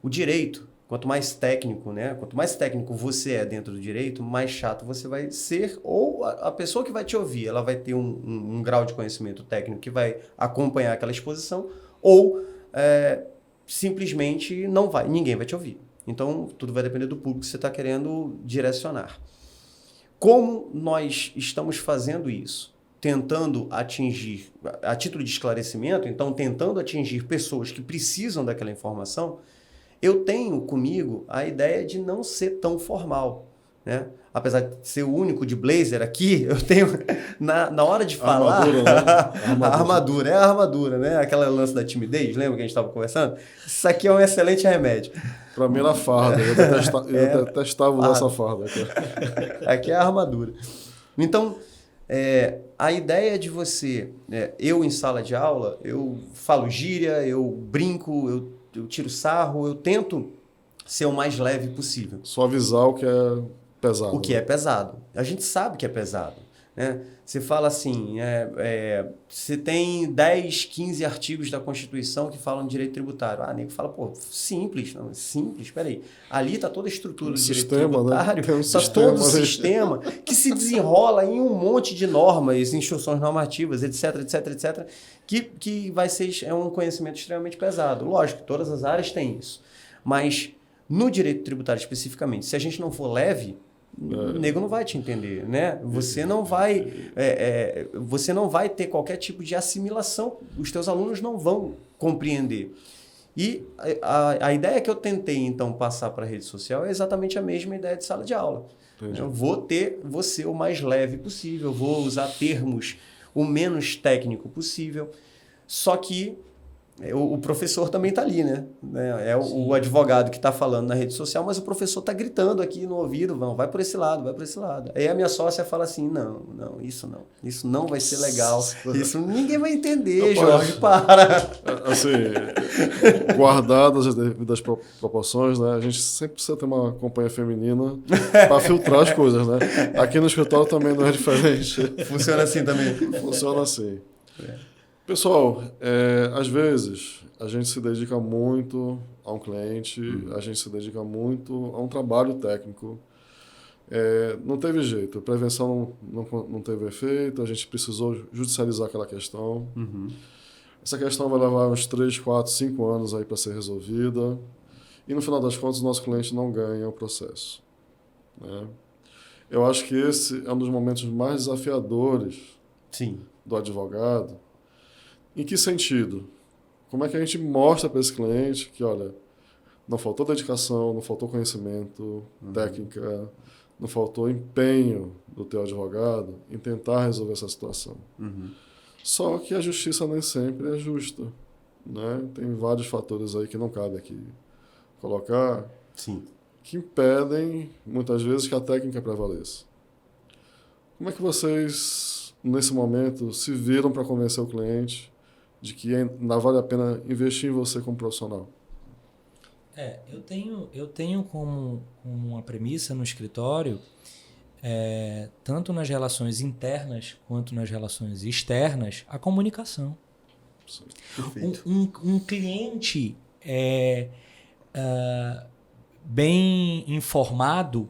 o direito, quanto mais técnico, né? Quanto mais técnico você é dentro do direito, mais chato você vai ser, ou a pessoa que vai te ouvir, ela vai ter um grau de conhecimento técnico que vai acompanhar aquela exposição, ou simplesmente ninguém vai te ouvir. Então, tudo vai depender do público que você está querendo direcionar. Como nós estamos fazendo isso? Tentando atingir, a título de esclarecimento, então tentando atingir pessoas que precisam daquela informação, eu tenho comigo a ideia de não ser tão formal, né? Apesar de ser o único de blazer aqui, eu tenho, na hora de falar... Armadura, né? A armadura, é a armadura, né? Aquela lance da timidez, lembra que a gente estava conversando? Isso aqui é um excelente remédio. Para mim era farda, eu detestava usar essa farda. Aqui é a armadura. Então, a ideia de você... eu em sala de aula, eu falo gíria, eu brinco, eu tiro sarro, eu tento ser o mais leve possível. Suavizar o que é pesado. O que é pesado. A gente sabe que é pesado, né? Você fala assim, você tem 10, 15 artigos da Constituição que falam de direito tributário. Nego fala, pô, simples. Não, simples, peraí. Ali está toda a estrutura do direito tributário, está todo o sistema que se desenrola em um monte de normas, instruções normativas, etc, etc, etc, que vai ser um conhecimento extremamente pesado. Lógico, todas as áreas têm isso. Mas no direito tributário especificamente, se a gente não for leve, o nego não vai te entender, né? Você não vai ter qualquer tipo de assimilação, os teus alunos não vão compreender. E a ideia que eu tentei, então, passar para a rede social é exatamente a mesma ideia de sala de aula. Entendi. Eu vou ser o mais leve possível, vou usar termos o menos técnico possível. Só que o professor também está ali, né? É o advogado que está falando na rede social, mas o professor está gritando aqui no ouvido, vai por esse lado, vai por esse lado. Aí a minha sócia fala assim, não, isso não vai ser legal, isso ninguém vai entender, Jorge, para. Assim, guardadas as devidas proporções, né? A gente sempre precisa ter uma companhia feminina para filtrar as coisas, né? Aqui no escritório também não é diferente. Funciona assim também. Funciona assim. Pessoal, às vezes a gente se dedica muito a um cliente, a gente se dedica muito a um trabalho técnico. Não teve jeito, a prevenção não teve efeito, a gente precisou judicializar aquela questão. Essa questão vai levar uns 3, 4, 5 anos aí para ser resolvida. E no final das contas, o nosso cliente não ganha o processo, né? Eu acho que esse é um dos momentos mais desafiadores Sim. do advogado. Em que sentido? Como é que a gente mostra para esse cliente que, olha, não faltou dedicação, não faltou conhecimento, técnica, não faltou empenho do teu advogado em tentar resolver essa situação. Só que a justiça nem sempre é justa, né? Tem vários fatores aí que não cabe aqui colocar, Sim. que impedem, muitas vezes, que a técnica prevaleça. Como é que vocês, nesse momento, se viram para convencer o cliente de que ainda vale a pena investir em você como profissional? Eu tenho como uma premissa no escritório, tanto nas relações internas quanto nas relações externas, a comunicação. Perfeito. Um cliente bem informado,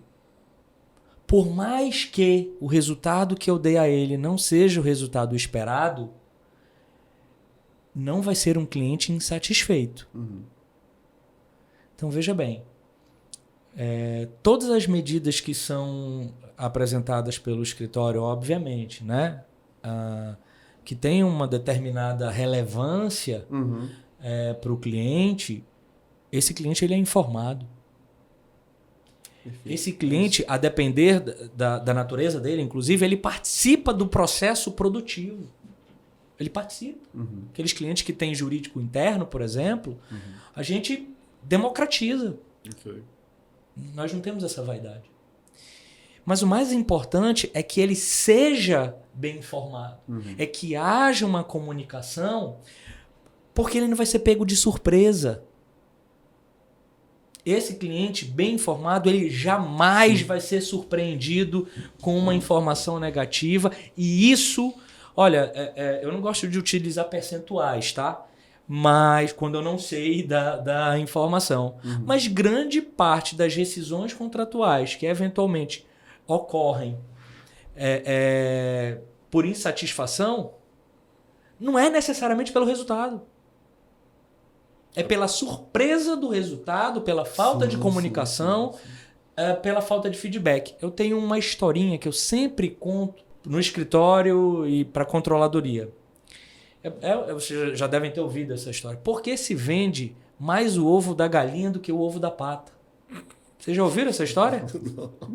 por mais que o resultado que eu dei a ele não seja o resultado esperado, não vai ser um cliente insatisfeito. Então, veja bem, todas as medidas que são apresentadas pelo escritório, obviamente, né, que tem uma determinada relevância para o cliente, esse cliente ele é informado. Perfeito. Esse cliente, a depender da natureza dele, inclusive, ele participa do processo produtivo. Ele participa. Aqueles clientes que têm jurídico interno, por exemplo, a gente democratiza. Okay. Nós não temos essa vaidade. Mas o mais importante é que ele seja bem informado. É que haja uma comunicação, porque ele não vai ser pego de surpresa. Esse cliente bem informado, ele jamais vai ser surpreendido com uma informação negativa. E isso... Olha, eu não gosto de utilizar percentuais, tá? Mas quando eu não sei da informação. Mas grande parte das rescisões contratuais que eventualmente ocorrem por insatisfação não é necessariamente pelo resultado. É pela surpresa do resultado, pela falta de comunicação, pela falta de feedback. Eu tenho uma historinha que eu sempre conto no escritório e para a controladoria. Vocês já devem ter ouvido essa história. Por que se vende mais o ovo da galinha do que o ovo da pata? Vocês já ouviram essa história?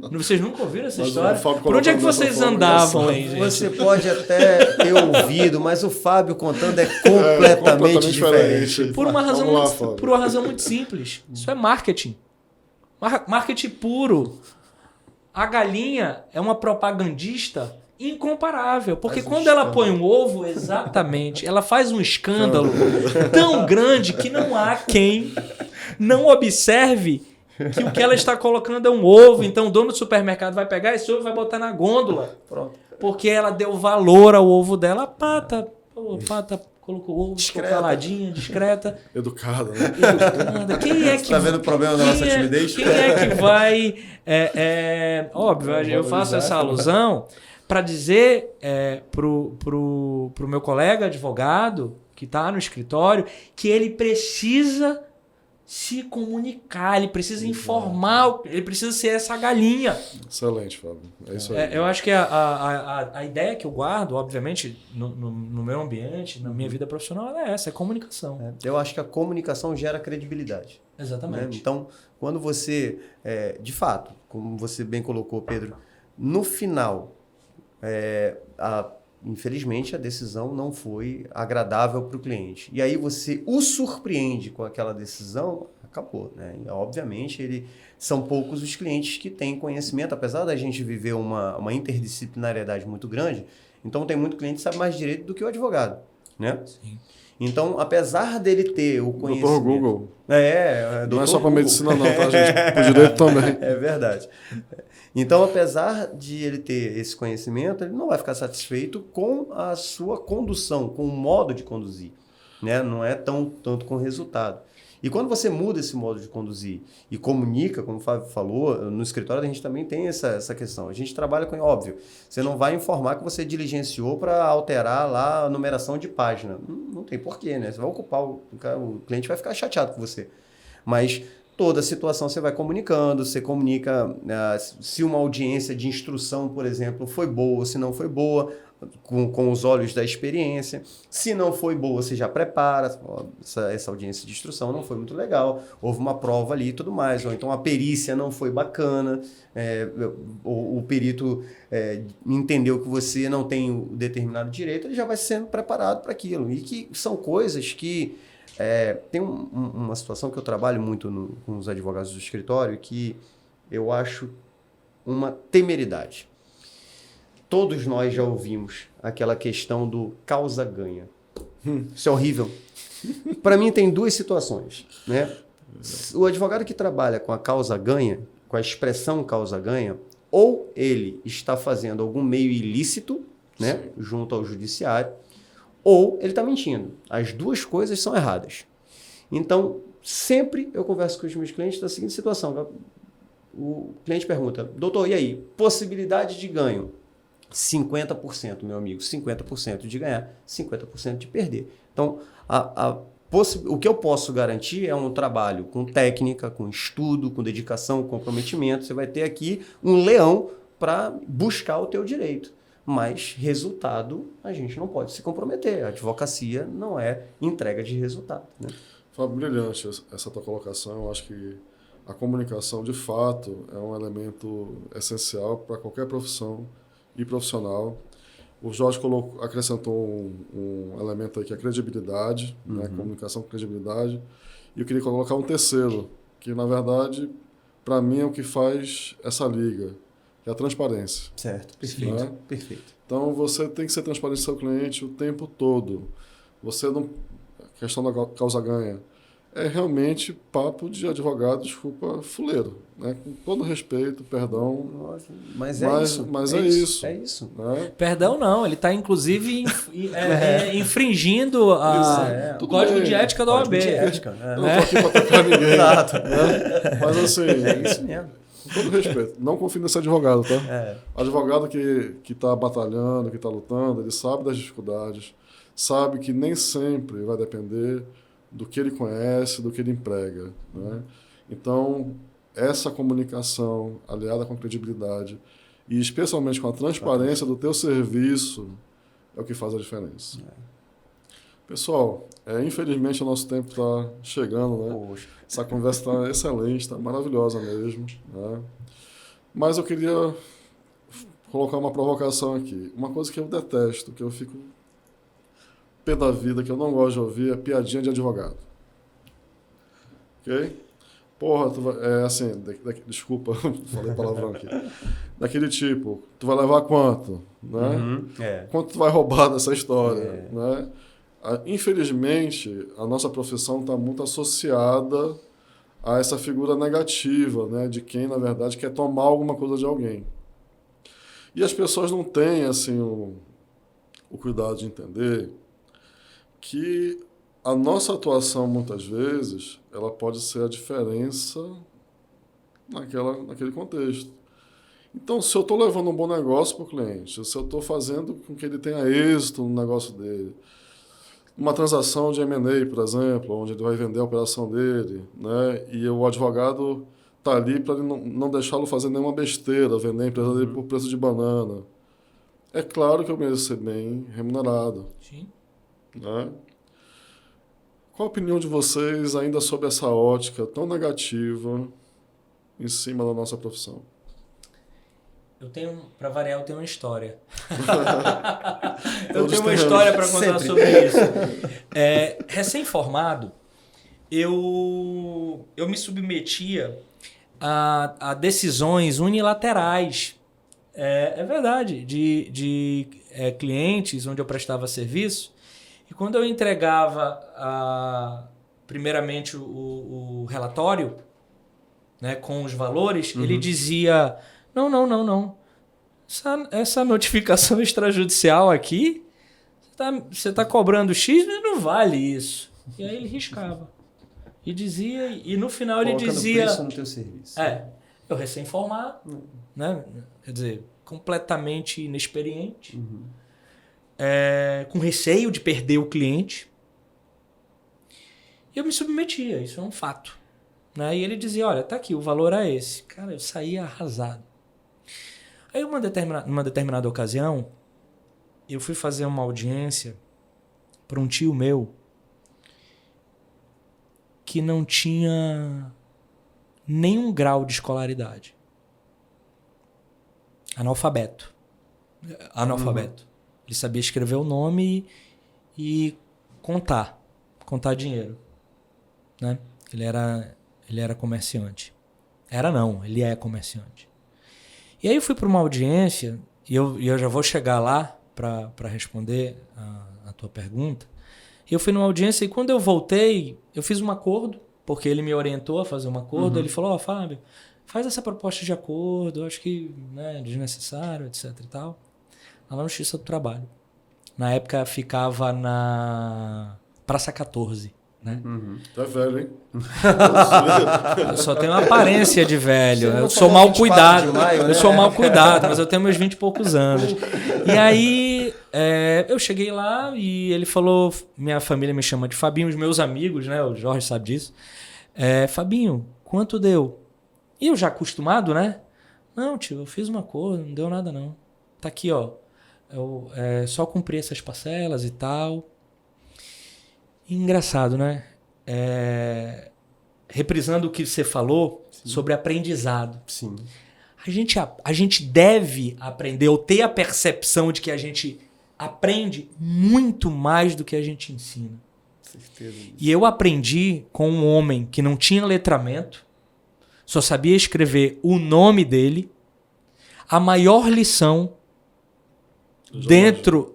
Não. Vocês nunca ouviram essa história? Por onde é que vocês andavam aí, gente? Você pode até ter ouvido, mas o Fábio contando é completamente diferente. Por uma razão muito simples. Isso é marketing. Marketing puro. A galinha é uma propagandista incomparável. Porque quando ela põe um ovo, exatamente, ela faz um escândalo tão grande que não há quem não observe que o que ela está colocando é um ovo. Então o dono do supermercado vai pegar esse ovo e vai botar na gôndola. Pronto. Porque ela deu valor ao ovo dela. A pata colocou o ovo, ficou caladinha, discreta. Educada, né? Educada. Quem é que... Você tá vendo o problema da nossa timidez? Quem é que vai... óbvio, eu faço essa alusão para dizer pro meu colega advogado que está no escritório que ele precisa se comunicar, ele precisa informar, ele precisa ser essa galinha. Excelente, Fábio. É isso aí. Eu acho que a ideia que eu guardo, obviamente, no meu ambiente, na minha vida profissional, ela é essa, é comunicação. Eu acho que a comunicação gera credibilidade. Exatamente. Né? Então, quando você, de fato, como você bem colocou, Pedro, no final, infelizmente, a decisão não foi agradável para o cliente. E aí você o surpreende com aquela decisão, acabou. Né? E, obviamente, são poucos os clientes que têm conhecimento, apesar da gente viver uma interdisciplinariedade muito grande, então tem muito cliente que sabe mais direito do que o advogado. Né? Sim. Então, apesar dele ter o conhecimento... Doutor Google. Não é só para medicina não, tá, gente? Para direito também. É verdade. Então, apesar de ele ter esse conhecimento, ele não vai ficar satisfeito com a sua condução, com o modo de conduzir. Né? Não é tanto com o resultado. E quando você muda esse modo de conduzir e comunica, como o Fábio falou, no escritório a gente também tem essa questão. A gente trabalha com, óbvio, você não vai informar que você diligenciou para alterar lá a numeração de página. Não tem porquê, né? Você vai ocupar, o cliente vai ficar chateado com você. Mas toda situação você vai comunicando, você comunica se uma audiência de instrução, por exemplo, foi boa, se não foi boa, com os olhos da experiência. Se não foi boa, você já prepara. Essa audiência de instrução não foi muito legal, houve uma prova ali e tudo mais. Ou então a perícia não foi bacana, o perito entendeu que você não tem o determinado direito, ele já vai sendo preparado para aquilo. E que são coisas que... tem uma situação que eu trabalho muito com os advogados do escritório que eu acho uma temeridade. Todos nós já ouvimos aquela questão do causa-ganha. Isso é horrível. Para mim tem duas situações. Né? O advogado que trabalha com a causa-ganha, com a expressão causa-ganha, ou ele está fazendo algum meio ilícito, né, junto ao judiciário, ou ele está mentindo. As duas coisas são erradas. Então, sempre eu converso com os meus clientes da seguinte situação. O cliente pergunta, doutor, e aí? Possibilidade de ganho? 50%, meu amigo. 50% de ganhar, 50% de perder. Então, o que eu posso garantir é um trabalho com técnica, com estudo, com dedicação, com comprometimento. Você vai ter aqui um leão para buscar o teu direito. Mas resultado, a gente não pode se comprometer. A advocacia não é entrega de resultado. Né? Fábio, brilhante essa tua colocação. Eu acho que a comunicação, de fato, é um elemento essencial para qualquer profissão e profissional. O Jorge acrescentou um elemento aí que é a credibilidade, né? Comunicação com credibilidade. E eu queria colocar um terceiro, que, na verdade, para mim é o que faz essa liga, que é a transparência. Certo, perfeito, Né? perfeito. Então, você tem que ser transparente com o seu cliente o tempo todo. Você não... A questão da causa-ganha é realmente papo de advogado, desculpa, fuleiro. Né? Com todo respeito, perdão. Mas é isso. Mas é isso. É isso. Né? Perdão não, ele está inclusive infringindo o código de ética da OAB. Eu não estou aqui para atacar ninguém. Exato. Né? Mas assim... É isso mesmo. Com todo respeito, não confie nesse advogado, tá? Advogado que está batalhando, que está lutando, ele sabe das dificuldades, sabe que nem sempre vai depender do que ele conhece, do que ele emprega. Né? Então, essa comunicação aliada com a credibilidade e especialmente com a transparência do teu serviço é o que faz a diferença. Pessoal, infelizmente o nosso tempo está chegando, né? Poxa. Essa conversa está excelente, está maravilhosa mesmo. Né? Mas eu queria colocar uma provocação aqui. Uma coisa que eu detesto, que eu fico pé da vida, que eu não gosto de ouvir, é piadinha de advogado. Ok? Porra, assim, desculpa, falei palavrão aqui. Daquele tipo, tu vai levar quanto? Né? Quanto tu vai roubar dessa história? Né? Infelizmente, a nossa profissão está muito associada a essa figura negativa, né, de quem, na verdade, quer tomar alguma coisa de alguém. E as pessoas não têm assim, o cuidado de entender que a nossa atuação, muitas vezes, ela pode ser a diferença naquele contexto. Então, se eu estou levando um bom negócio para o cliente, se eu estou fazendo com que ele tenha êxito no negócio dele, uma transação de M&A, por exemplo, onde ele vai vender a operação dele, né? E o advogado está ali para não deixá-lo fazer nenhuma besteira, vender a empresa dele por preço de banana. É claro que eu mereço ser bem remunerado. Sim. Né? Qual a opinião de vocês ainda sobre essa ótica tão negativa em cima da nossa profissão? Para variar, eu tenho uma história. Eu Todos tenho uma temos. história para contar Sempre. sobre isso. Recém-formado, eu me submetia a decisões unilaterais. É verdade, de clientes onde eu prestava serviço. E quando eu entregava, primeiramente, o relatório, né, com os valores, ele dizia... Não. Essa notificação extrajudicial aqui, você tá cobrando X, mas não vale isso. E aí ele riscava. E dizia, e no final ele Colocando dizia... preço no teu serviço. Eu recém-formado, né? Quer dizer, completamente inexperiente, com receio de perder o cliente. E eu me submetia, isso é um fato. Né? E ele dizia, olha, tá aqui, o valor é esse. Cara, eu saía arrasado. Aí, numa determinada ocasião, eu fui fazer uma audiência para um tio meu que não tinha nenhum grau de escolaridade. Analfabeto. Ele sabia escrever o nome e contar dinheiro. Né? Ele era comerciante. Ele é comerciante. E aí eu fui para uma audiência, e eu já vou chegar lá para responder a tua pergunta. E eu fui numa audiência e quando eu voltei, eu fiz um acordo, porque ele me orientou a fazer um acordo. Ele falou, Fábio, faz essa proposta de acordo, eu acho que é desnecessário, etc e tal. Lá na Justiça do Trabalho. Na época ficava na Praça 14. Né? Tá velho, hein? Eu só tenho uma aparência de velho. Você não Eu sou falou mal cuidado. 24 de maio, né? Eu sou mal cuidado, mas eu tenho meus 20 e poucos anos. E aí eu cheguei lá e ele falou, minha família me chama de Fabinho, os meus amigos, né? O Jorge sabe disso. Fabinho, quanto deu? E eu já acostumado, né? Não, tio, eu fiz um acordo, não deu nada não. Tá aqui, ó. Eu só cumpri essas parcelas e tal. Engraçado, né? Reprisando o que você falou sobre aprendizado. Sim. A gente deve aprender ou ter a percepção de que a gente aprende muito mais do que a gente ensina. Certeza. E eu aprendi com um homem que não tinha letramento, só sabia escrever o nome dele, a maior lição dentro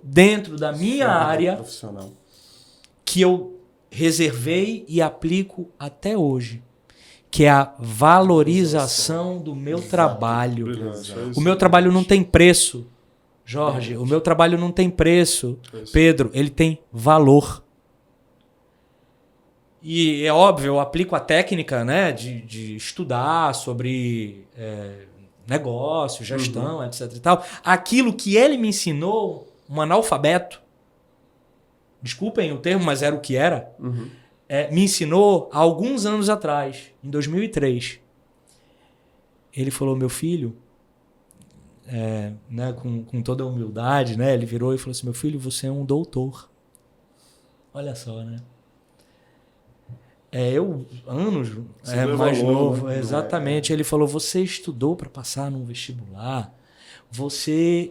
da minha área profissional que eu reservei e aplico até hoje, que é a valorização do meu trabalho. Brilhante, é isso. O meu trabalho não tem preço, Jorge. O meu trabalho não tem preço, Pedro. Ele tem valor. E é óbvio, eu aplico a técnica, né, de estudar sobre negócio, gestão, etc e tal. Aquilo que ele me ensinou, um analfabeto, desculpem o termo, mas era o que era, me ensinou há alguns anos atrás, em 2003. Ele falou, meu filho, né, com toda a humildade, né, ele virou e falou assim, meu filho, você é um doutor. Olha só, né? Anos mais valor, novo, né? Exatamente. Ele falou, você estudou para passar num vestibular,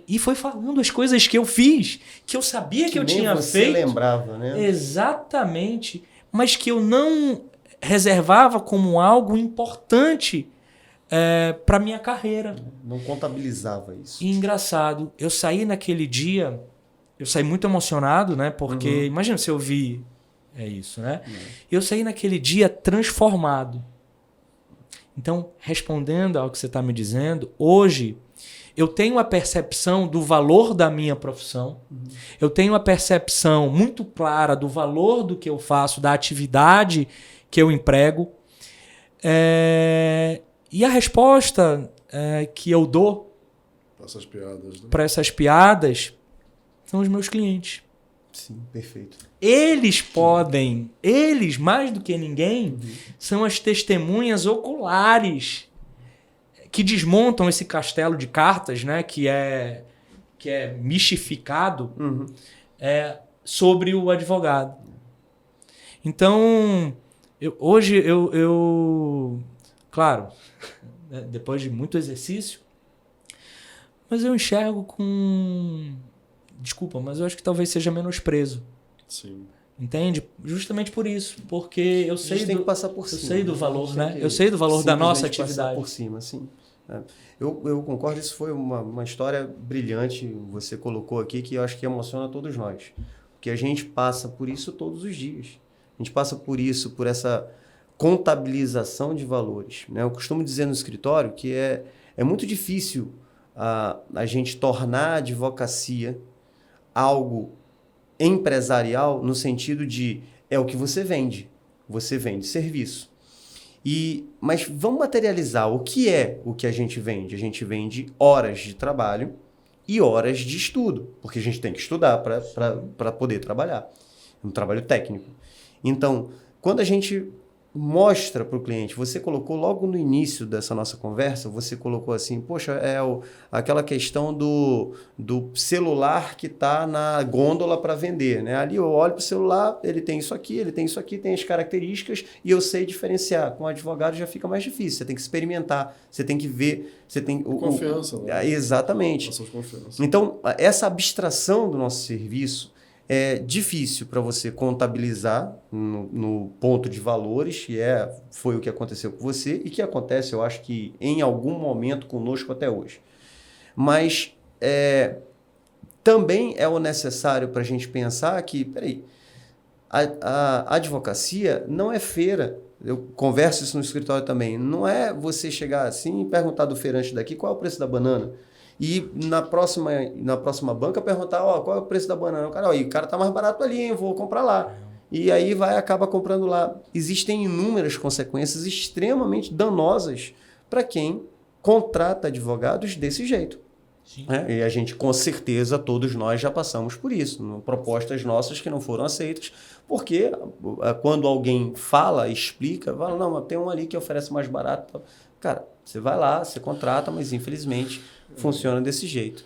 e foi falando as coisas que eu fiz, que eu sabia que eu tinha você feito. lembrava, né? Exatamente. Mas que eu não reservava como algo importante para minha carreira. Não contabilizava isso. E engraçado, eu saí naquele dia, eu saí muito emocionado, né? Porque, imagina se eu vi isso, né? Eu saí naquele dia transformado. Então, respondendo ao que você está me dizendo, hoje eu tenho a percepção do valor da minha profissão, eu tenho a percepção muito clara do valor do que eu faço, da atividade que eu emprego. E a resposta que eu dou Para essas piadas, né? para essas piadas são os meus clientes. Sim, perfeito. Eles podem, eles mais do que ninguém, são as testemunhas oculares que desmontam esse castelo de cartas, né, que é mistificado sobre o advogado. Então, hoje eu claro, né, depois de muito exercício, mas eu enxergo com... Desculpa, mas eu acho que talvez seja menosprezo. Sim. Entende? Justamente por isso. Porque eu sei tem que passar por cima. Eu sei do valor, né? Que Eu sei do valor da nossa simplesmente atividade. Passar por cima, sim. Eu concordo, isso foi uma história brilhante. Você colocou aqui que eu acho que emociona todos nós. Porque a gente passa por isso todos os dias. A gente passa por isso, por essa contabilização de valores, né? Eu costumo dizer no escritório que é muito difícil a gente tornar a advocacia algo empresarial no sentido de é o que você vende serviço. Mas vamos materializar o que é o que a gente vende. A gente vende horas de trabalho e horas de estudo, porque a gente tem que estudar para poder trabalhar. É um trabalho técnico. Então, quando a gente mostra para o cliente, você colocou logo no início dessa nossa conversa, você colocou assim, poxa, aquela questão do celular que está na gôndola para vender, né? Ali eu olho para o celular, ele tem isso aqui, tem as características e eu sei diferenciar. Com o advogado já fica mais difícil, você tem que experimentar, você tem que ver, você tem... Confiança, né? Exatamente. Então, essa abstração do nosso serviço é difícil para você contabilizar no ponto de valores, que foi o que aconteceu com você e que acontece, eu acho que em algum momento conosco até hoje. Mas também é o necessário para a gente pensar que, peraí, a advocacia não é feira. Eu converso isso no escritório também. Não é você chegar assim e perguntar do feirante daqui qual é o preço da banana. E na próxima banca perguntar, qual é o preço da banana? O cara tá mais barato ali, hein? Vou comprar lá. E aí acaba comprando lá. Existem inúmeras consequências extremamente danosas para quem contrata advogados desse jeito. E a gente, com certeza, todos nós já passamos por isso. Propostas nossas que não foram aceitas, porque quando alguém explica, não, mas tem um ali que oferece mais barato. Cara, você vai lá, você contrata, mas infelizmente funciona desse jeito.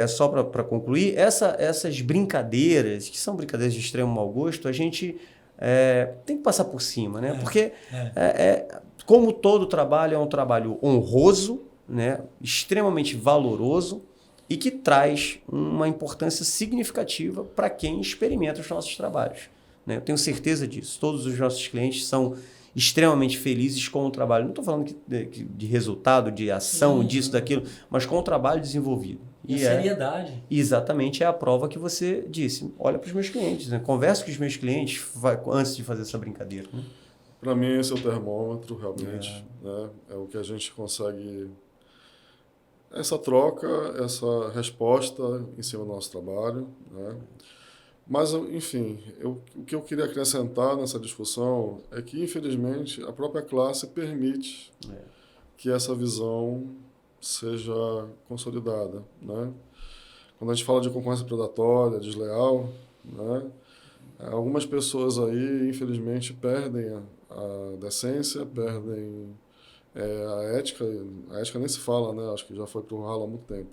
Só para concluir, essas brincadeiras, que são brincadeiras de extremo mau gosto, a gente tem que passar por cima, né? Porque, como todo trabalho, é um trabalho honroso, né? Extremamente valoroso e que traz uma importância significativa para quem experimenta os nossos trabalhos, né? Eu tenho certeza disso. Todos os nossos clientes são extremamente felizes com o trabalho. Não estou falando de resultado, de ação, disso, daquilo, mas com o trabalho desenvolvido. E a seriedade. Exatamente, é a prova que você disse. Olha para os meus clientes, né? Conversa com os meus clientes antes de fazer essa brincadeira. Né? Para mim, esse é o termômetro, realmente. Né? É o que a gente consegue... Essa troca, essa resposta em cima do nosso trabalho. Né? Mas, enfim, o que eu queria acrescentar nessa discussão é que, infelizmente, a própria classe permite que essa visão seja consolidada. Né? Quando a gente fala de concorrência predatória, desleal, né? Algumas pessoas aí, infelizmente, perdem a decência, perdem a ética. A ética nem se fala, né? Acho que já foi para o ralo há muito tempo.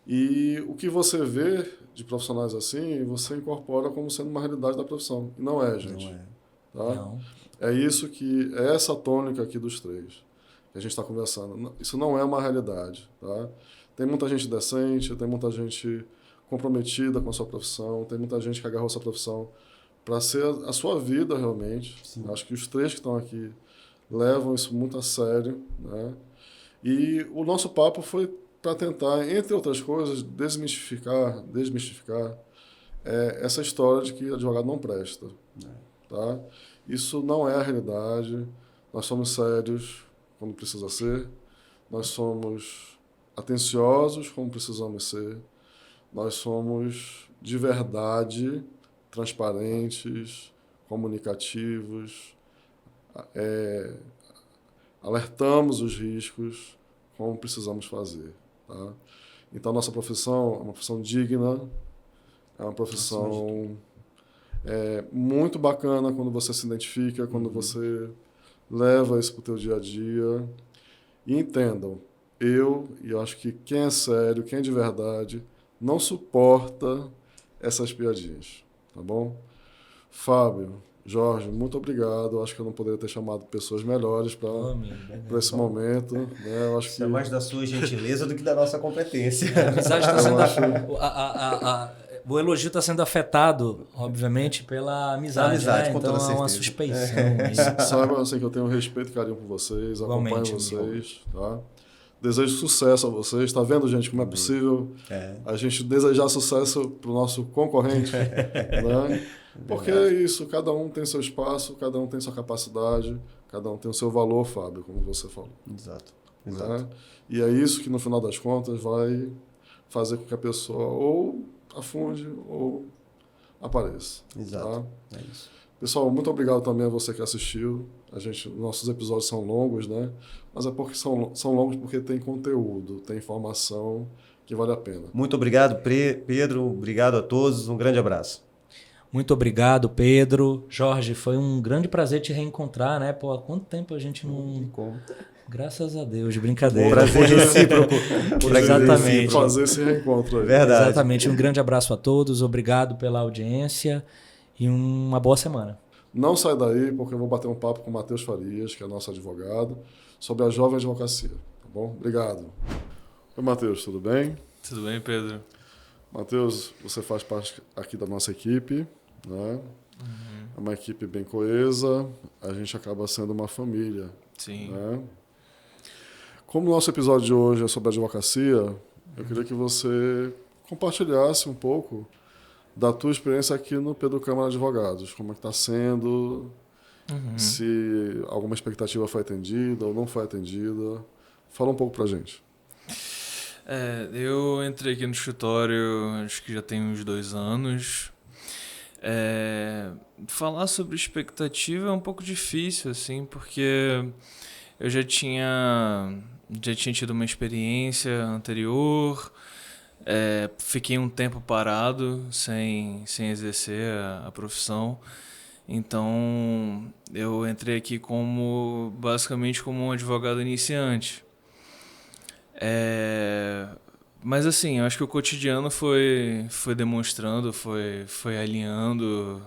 E o que você vê de profissionais assim, você incorpora como sendo uma realidade da profissão. E não é, gente. Não é. Tá? Não. É isso que... É essa tônica aqui dos três que a gente está conversando. Isso não é uma realidade. Tá? Tem muita gente decente, tem muita gente comprometida com a sua profissão, tem muita gente que agarrou a sua profissão para ser a sua vida realmente. Sim. Acho que os três que estão aqui levam isso muito a sério. Né? E o nosso papo foi para tentar, entre outras coisas, desmistificar essa história de que advogado não presta. Tá? Isso não é a realidade. Nós somos sérios como precisa ser. Nós somos atenciosos como precisamos ser. Nós somos, de verdade, transparentes, comunicativos, alertamos os riscos como precisamos fazer. Tá? Então, nossa profissão é uma profissão digna, É uma profissão muito bacana quando você se identifica, quando você leva isso para o teu dia a dia. E entendam, e eu acho que quem é sério, quem é de verdade, não suporta essas piadinhas, tá bom? Fábio, Jorge, muito obrigado. Eu acho que eu não poderia ter chamado pessoas melhores para esse momento. Né? Eu acho Isso é mais da sua gentileza do que da nossa competência. A amizade está sendo... O elogio está sendo afetado, obviamente, pela amizade, né? Com então toda há uma certeza. suspeição. Saibam assim, que eu tenho respeito e carinho por vocês, Igualmente, acompanho vocês. Tá? Desejo sucesso a vocês. Está vendo, gente, como é possível a gente desejar sucesso para o nosso concorrente? Né? Porque é isso, cada um tem seu espaço, cada um tem sua capacidade, cada um tem o seu valor, Fábio, como você falou. Exato. Né? E é isso que, no final das contas, vai fazer com que a pessoa ou afunde ou apareça. Exato. Tá? É isso. Pessoal, muito obrigado também a você que assistiu. Nossos episódios são longos, né? Mas é porque são longos porque tem conteúdo, tem informação que vale a pena. Muito obrigado, Pedro. Obrigado a todos. Um grande abraço. Muito obrigado, Pedro. Jorge, foi um grande prazer te reencontrar, né? Pô, há quanto tempo a gente não... Como? Graças a Deus, brincadeira. Prazer recíproco. Exatamente. Fazer esse reencontro aí. Verdade. Exatamente. Um grande abraço a todos. Obrigado pela audiência e uma boa semana. Não sai daí, porque eu vou bater um papo com o Matheus Farias, que é nosso advogado, sobre a jovem advocacia. Tá bom? Obrigado. Oi, Matheus, tudo bem? Tudo bem, Pedro? Matheus, você faz parte aqui da nossa equipe, né? É uma equipe bem coesa, a gente acaba sendo uma família. Sim. Né? Como o nosso episódio de hoje é sobre advocacia, eu queria que você compartilhasse um pouco da tua experiência aqui no Pedro Câmara Advogados. Como é que está sendo, se alguma expectativa foi atendida ou não foi atendida. Fala um pouco pra gente. Eu entrei aqui no escritório, acho que já tem uns 2 anos. Falar sobre expectativa é um pouco difícil, assim, porque eu já tinha tido uma experiência anterior, fiquei um tempo parado sem exercer a profissão, então eu entrei aqui basicamente como um advogado iniciante. Mas assim, eu acho que o cotidiano foi demonstrando, foi alinhando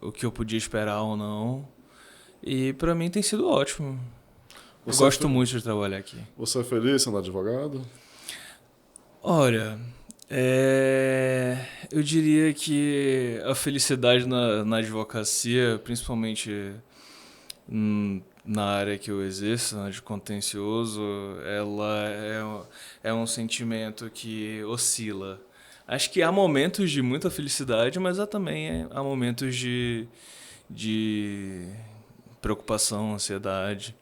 o que eu podia esperar ou não, e para mim tem sido ótimo. Eu gosto muito de trabalhar aqui. Você é feliz sendo advogado? Olha, eu diria que a felicidade na advocacia, principalmente na área que eu exerço, na de contencioso, ela é um sentimento que oscila. Acho que há momentos de muita felicidade, mas há momentos de preocupação, ansiedade.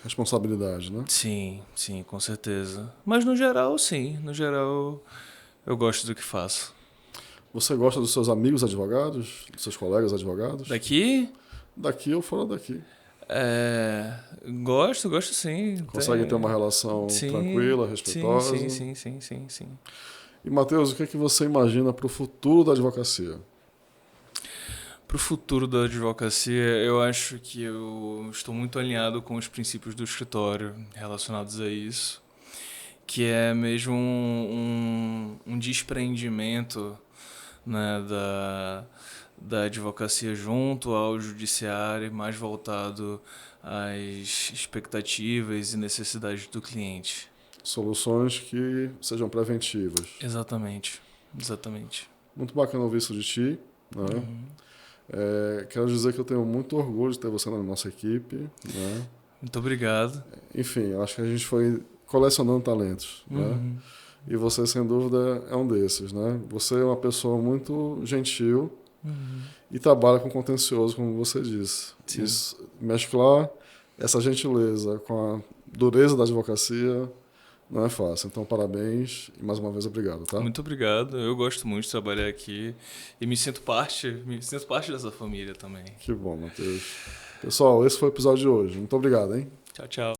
Responsabilidade, né? Sim, com certeza. Mas no geral, sim. No geral, eu gosto do que faço. Você gosta dos seus amigos advogados? Dos seus colegas advogados? Daqui? Daqui ou fora daqui? Gosto sim. Consegue ter uma relação tranquila, respeitosa? Sim. E, Matheus, o que é que você imagina para o futuro da advocacia? Para o futuro da advocacia, eu acho que eu estou muito alinhado com os princípios do escritório relacionados a isso, que é mesmo um despreendimento, né, da advocacia junto ao judiciário, mais voltado às expectativas e necessidades do cliente. Soluções que sejam preventivas. Exatamente. Muito bacana ouvir isso de ti, né? Quero dizer que eu tenho muito orgulho de ter você na nossa equipe, né? Muito obrigado. Enfim, acho que a gente foi colecionando talentos, né? E você, sem dúvida, é um desses, né? Você é uma pessoa muito gentil e trabalha com contencioso, como você disse. Isso, mesclar essa gentileza com a dureza da advocacia não é fácil. Então, parabéns e mais uma vez obrigado, tá? Muito obrigado. Eu gosto muito de trabalhar aqui e me sinto parte dessa família também. Que bom, Matheus. Pessoal, esse foi o episódio de hoje. Muito obrigado, hein? Tchau.